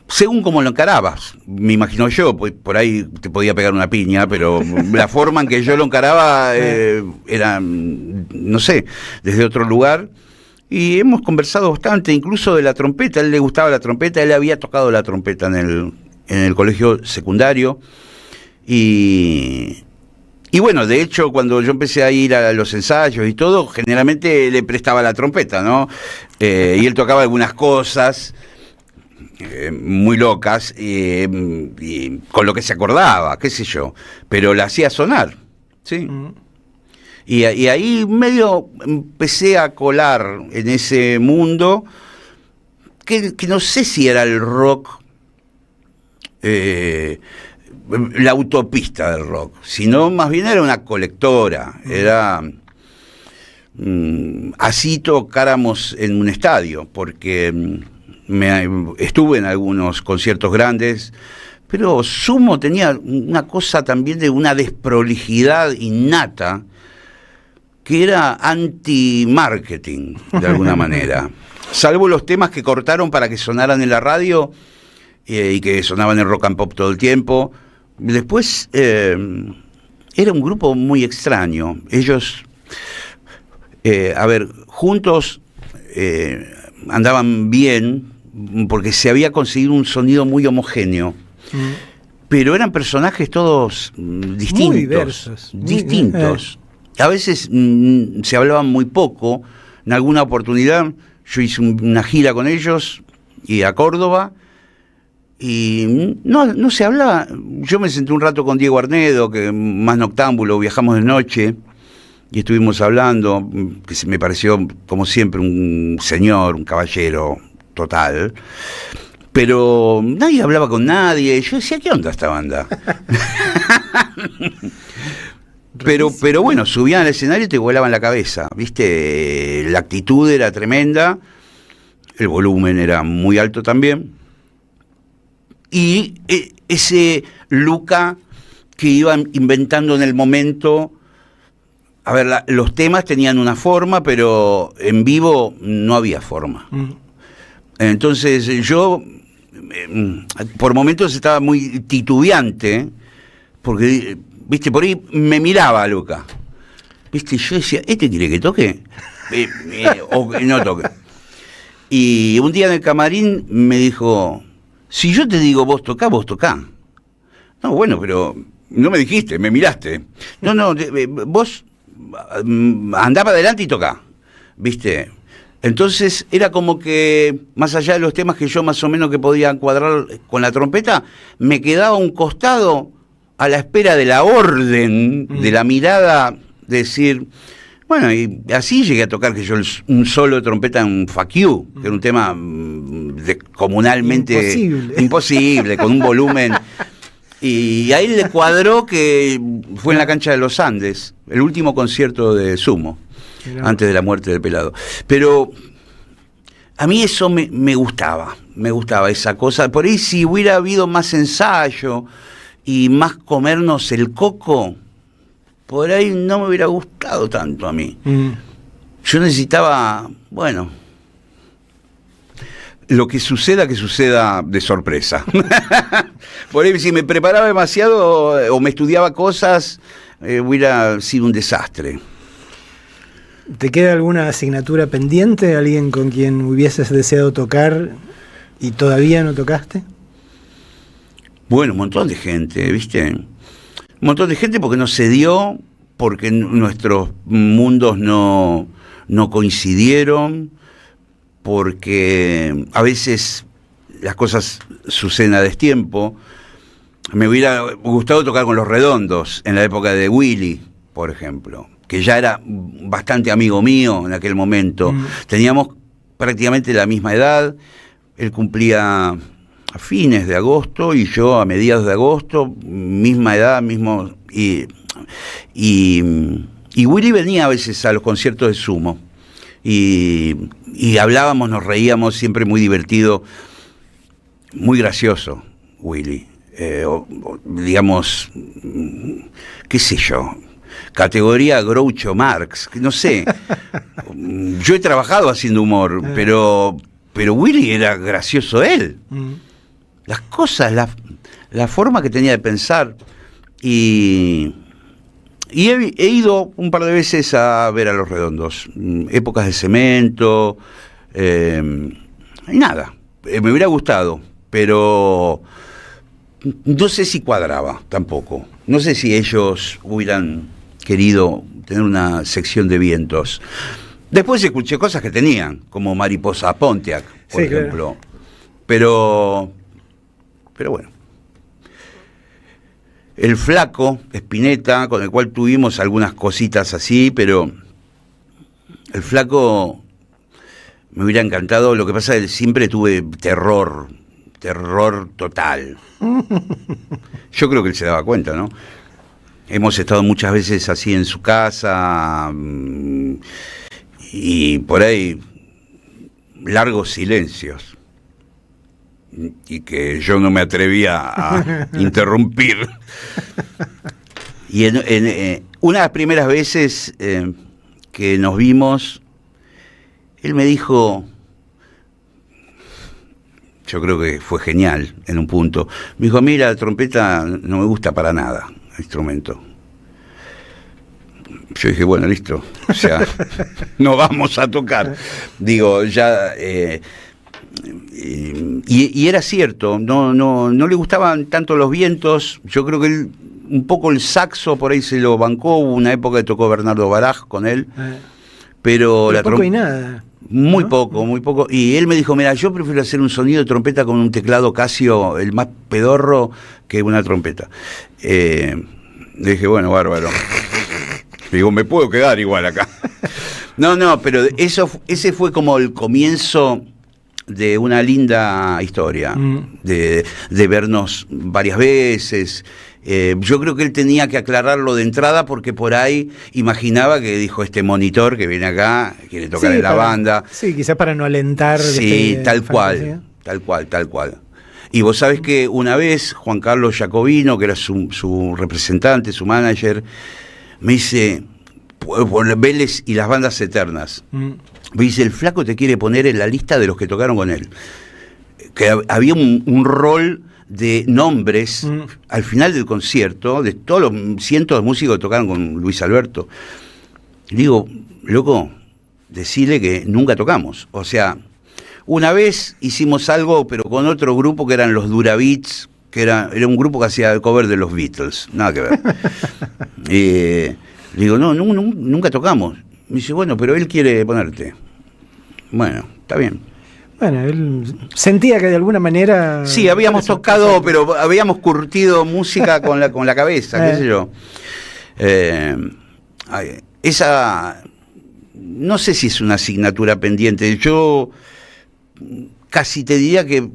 según como lo encarabas, me imagino yo, pues por ahí te podía pegar una piña, pero la forma en que yo lo encaraba era, no sé, desde otro lugar, y hemos conversado bastante, incluso de la trompeta. A él le gustaba la trompeta, él había tocado la trompeta en el colegio secundario, y bueno, de hecho, cuando yo empecé a ir a los ensayos y todo, generalmente le prestaba la trompeta, ¿no? Y él tocaba algunas cosas muy locas, y con lo que se acordaba, qué sé yo, pero la hacía sonar, ¿sí? Y ahí medio empecé a colar en ese mundo, que no sé si era el rock, la autopista del rock, sino más bien era una colectora, era así tocáramos en un estadio, porque estuve en algunos conciertos grandes, pero Sumo tenía una cosa también de una desprolijidad innata que era anti-marketing, de alguna manera, salvo los temas que cortaron para que sonaran en la radio y que sonaban en rock and pop todo el tiempo. Después era un grupo muy extraño. Ellos, juntos andaban bien porque se había conseguido un sonido muy homogéneo, pero eran personajes todos distintos, muy diversos, distintos. A veces se hablaban muy poco. En alguna oportunidad yo hice una gira con ellos y a Córdoba, y no se hablaba. Yo me senté un rato con Diego Arnedo, que más noctámbulo, viajamos de noche y estuvimos hablando, que me pareció como siempre un señor, un caballero total, pero nadie hablaba con nadie. Yo decía, ¿qué onda esta banda? Pero bueno, subían al escenario y te volaban la cabeza, ¿viste? La actitud era tremenda, el volumen era muy alto también, y ese Luca que iban inventando en el momento. A ver, los temas tenían una forma, pero en vivo no había forma. Entonces yo, por momentos estaba muy titubeante, porque, viste, por ahí me miraba a Luca, viste, yo decía, ¿este quiere que toque? O que no toque. Y un día en el camarín me dijo, si yo te digo vos tocá, vos tocá. No, bueno, pero no me dijiste, me miraste. No, vos andá para adelante y tocá, ¿viste? Entonces era como que, más allá de los temas que yo más o menos que podía encuadrar con la trompeta, me quedaba a un costado a la espera de la orden, de la mirada, de decir, Bueno, y así llegué a tocar que yo un solo de trompeta en Fuck You, que era un tema comunalmente imposible, con un volumen. Y ahí le cuadró que fue en la cancha de los Andes, el último concierto de Sumo, antes de la muerte del Pelado. Pero a mí eso me gustaba esa cosa. Por ahí si hubiera habido más ensayo y más comernos el coco, por ahí no me hubiera gustado tanto a mí. Yo necesitaba, bueno, lo que suceda de sorpresa. Por ahí si me preparaba demasiado o me estudiaba cosas, hubiera sido un desastre. ¿Te queda alguna asignatura pendiente? ¿Alguien con quien hubieses deseado tocar y todavía no tocaste? Bueno, un montón de gente, ¿viste? Un montón de gente porque no se dio, porque nuestros mundos no coincidieron, porque a veces las cosas suceden a destiempo. Me hubiera gustado tocar con Los Redondos en la época de Willy, por ejemplo, que ya era bastante amigo mío en aquel momento. Teníamos prácticamente la misma edad. Él cumplía a fines de agosto y yo a mediados de agosto, misma edad, mismo. Y Willy venía a veces a los conciertos de Sumo. Y hablábamos, nos reíamos, siempre muy divertido, muy gracioso, Willy. Digamos, qué sé yo, categoría Groucho Marx, no sé. Yo he trabajado haciendo humor, pero Willy era gracioso él. Las cosas, la forma que tenía de pensar. Y he ido un par de veces a ver a Los Redondos, épocas de Cemento, y nada, me hubiera gustado, pero no sé si cuadraba tampoco, no sé si ellos hubieran querido tener una sección de vientos. Después escuché cosas que tenían, como Mariposa Pontiac, por ejemplo, claro. Pero bueno. El Flaco Spinetta, con el cual tuvimos algunas cositas así, pero el Flaco me hubiera encantado. Lo que pasa es que siempre tuve terror total. Yo creo que él se daba cuenta, ¿no? Hemos estado muchas veces así en su casa y por ahí largos silencios. Y que yo no me atrevía a interrumpir. Y una de las primeras veces que nos vimos, él me dijo, yo creo que fue genial en un punto, me dijo, mira, la trompeta no me gusta para nada, el instrumento. Yo dije, bueno, listo, o sea, no vamos a tocar. Digo, ya... Y era cierto, no le gustaban tanto los vientos. Yo creo que él, un poco el saxo por ahí se lo bancó. Hubo una época que tocó Bernardo Baraj con él, pero la poco y nada. Muy ¿no? poco, muy poco. Y él me dijo, mira, yo prefiero hacer un sonido de trompeta con un teclado Casio, el más pedorro, que una trompeta. Le dije, bueno, bárbaro. Digo, me puedo quedar igual acá. No, pero ese fue como el comienzo de una linda historia, de vernos varias veces. Yo creo que él tenía que aclararlo de entrada porque por ahí imaginaba que dijo este monitor que viene acá, quiere tocar en la banda. Sí, quizás para no alentar. Sí, tal cual. Y vos sabés que una vez Juan Carlos Jacobino, que era su representante, su manager, me dice, por Vélez y las bandas eternas, me dice, el Flaco te quiere poner en la lista de los que tocaron con él. Que había un rol de nombres al final del concierto, de todos los cientos de músicos que tocaron con Luis Alberto. Y digo, loco, decirle que nunca tocamos. O sea, una vez hicimos algo, pero con otro grupo que eran los Durabeats, que era un grupo que hacía el cover de los Beatles, nada que ver. Digo, no, nunca tocamos. Me dice, bueno, pero él quiere ponerte. Bueno, está bien. Bueno, él sentía que de alguna manera... Sí, habíamos tocado, pero habíamos curtido música con la cabeza, qué sé yo. no sé si es una asignatura pendiente. Yo casi te diría que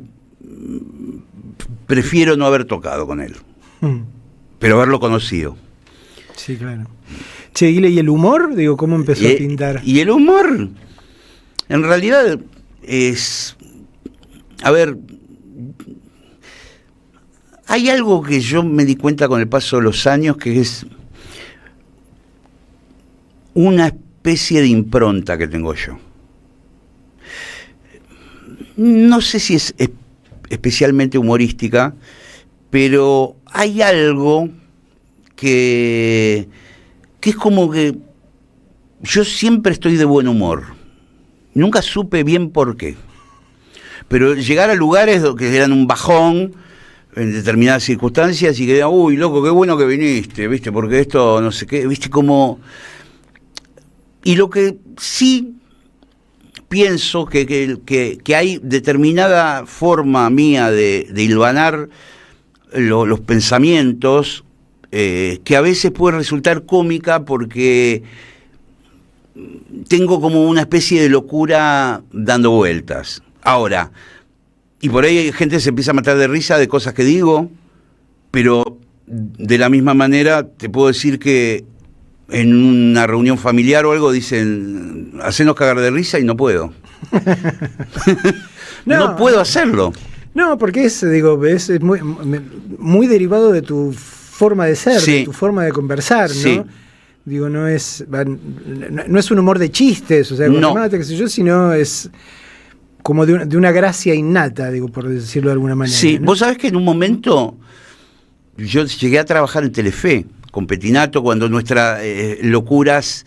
prefiero no haber tocado con él, pero haberlo conocido. Sí, claro. Che, Guile, ¿y el humor? Digo, ¿cómo empezó a pintar? Y el humor, en realidad, es... A ver, hay algo que yo me di cuenta con el paso de los años, que es una especie de impronta que tengo yo. No sé si es especialmente humorística, pero hay algo que es como que yo siempre estoy de buen humor. Nunca supe bien por qué. Pero llegar a lugares que eran un bajón en determinadas circunstancias y que digan, uy, loco, qué bueno que viniste, ¿viste? Porque esto no sé qué, ¿viste? Como... Y lo que sí pienso que hay determinada forma mía de hilvanar los pensamientos, que a veces puede resultar cómica porque tengo como una especie de locura dando vueltas. Ahora, y por ahí hay gente que se empieza a matar de risa de cosas que digo, pero de la misma manera te puedo decir que en una reunión familiar o algo dicen, hacenos cagar de risa, y no puedo. No puedo hacerlo. No, porque es muy derivado de tu forma de ser, sí, de tu forma de conversar, ¿no? Sí. Digo, no es un humor de chistes, o sea, no, qué sé yo, sino es como de una gracia innata, digo, por decirlo de alguna manera. Sí, ¿no? Vos sabés que en un momento yo llegué a trabajar en Telefe con Petinato, cuando nuestras locuras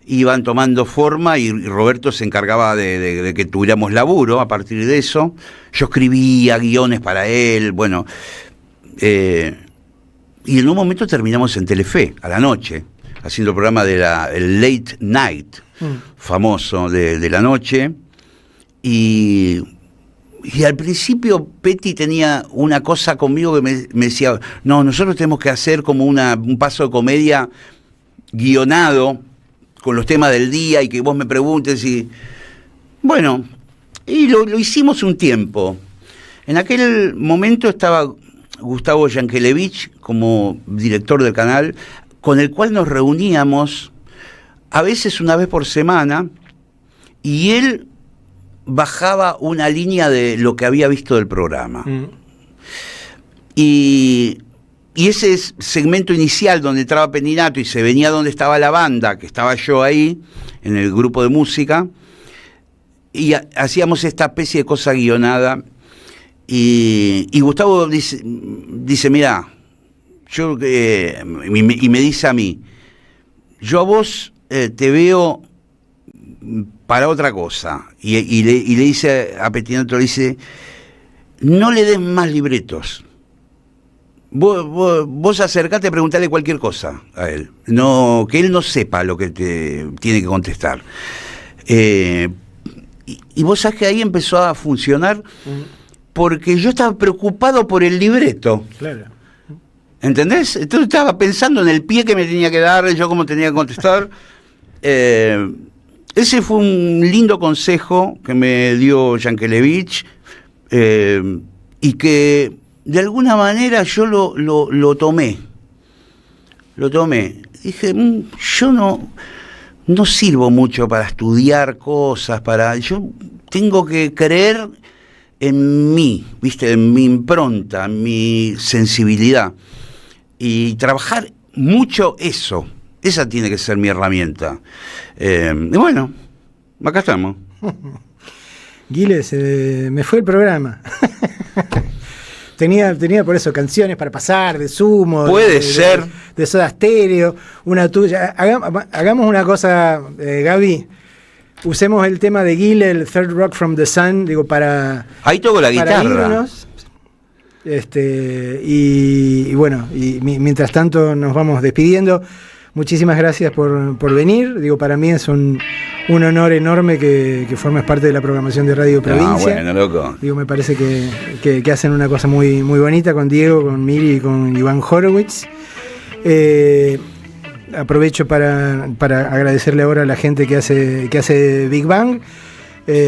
iban tomando forma y Roberto se encargaba de que tuviéramos laburo a partir de eso. Yo escribía guiones para él, bueno, y en un momento terminamos en Telefe, a la noche, haciendo el programa de el Late Night, famoso de la noche, y al principio Petty tenía una cosa conmigo que me decía, no, nosotros tenemos que hacer como un paso de comedia guionado con los temas del día y que vos me preguntes y... Bueno, y lo hicimos un tiempo. En aquel momento estaba Gustavo Yankelevich como director del canal, con el cual nos reuníamos a veces una vez por semana, y él bajaba una línea de lo que había visto del programa. Y ese segmento inicial donde entraba Petinato y se venía donde estaba la banda, que estaba yo ahí, en el grupo de música, y hacíamos esta especie de cosa guionada, y Gustavo dice mirá, yo y me dice a mí, yo a vos te veo para otra cosa, y le dice a Petinato, le dice, no le des más libretos, vos acercate a preguntarle cualquier cosa a él, no, que él no sepa lo que te tiene que contestar. Y vos sabés que ahí empezó a funcionar, porque yo estaba preocupado por el libreto. Claro. ¿Entendés? Entonces estaba pensando en el pie que me tenía que dar, yo cómo tenía que contestar. Ese fue un lindo consejo que me dio Yankelevich, y que de alguna manera yo lo tomé. Lo tomé. Dije, yo no sirvo mucho para estudiar cosas, yo tengo que creer en mí, ¿viste? En mi impronta, en mi sensibilidad. Y trabajar mucho eso. Esa tiene que ser mi herramienta. Y bueno, acá estamos. Giles, me fue el programa. tenía por eso canciones para pasar, de Sumo. Puede ser. De Soda Stereo, una tuya. Hagamos una cosa, Gaby. Usemos el tema de Gile, el Third Rock from the Sun, digo, para... Ahí toco la guitarra. Irnos. Y bueno, y mientras tanto nos vamos despidiendo. Muchísimas gracias por venir. Digo, para mí es un honor enorme que formes parte de la programación de Radio Provincia. Bueno, loco. Digo, me parece que hacen una cosa muy, muy bonita con Diego, con Miri y con Iván Horowitz. aprovecho para agradecerle ahora a la gente que hace Big Bang,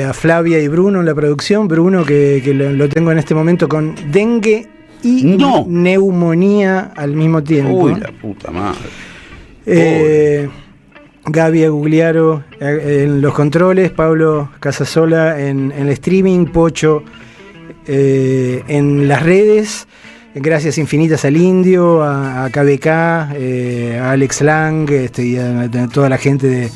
a Flavia y Bruno en la producción. Bruno, que lo tengo en este momento con dengue y neumonía al mismo tiempo. Uy, la puta madre. Gaby Agugliaro en los controles, Pablo Casasola en el streaming, Pocho en las redes. Gracias infinitas al Indio, a KBK, a Alex Lang, y a toda la gente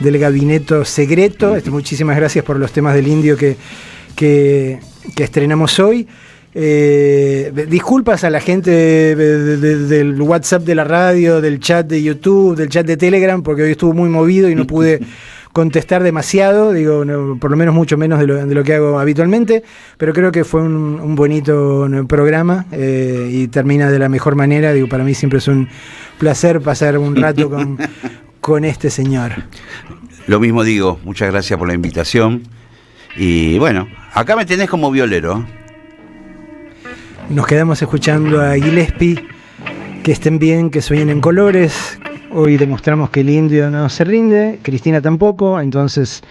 del gabinete secreto. Muchísimas gracias por los temas del Indio que estrenamos hoy. Disculpas a la gente del WhatsApp de la radio, del chat de YouTube, del chat de Telegram, porque hoy estuvo muy movido y no pude contestar demasiado, por lo menos mucho menos de lo que hago habitualmente, pero creo que fue un bonito programa y termina de la mejor manera. Para mí siempre es un placer pasar un rato con este señor. Lo mismo digo, muchas gracias por la invitación y bueno, acá me tenés como violero. Nos quedamos escuchando a Gillespie. Que estén bien, que sueñen en colores. Hoy demostramos que el Indio no se rinde, Cristina tampoco, entonces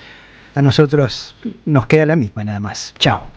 a nosotros nos queda la misma nada más. Chao.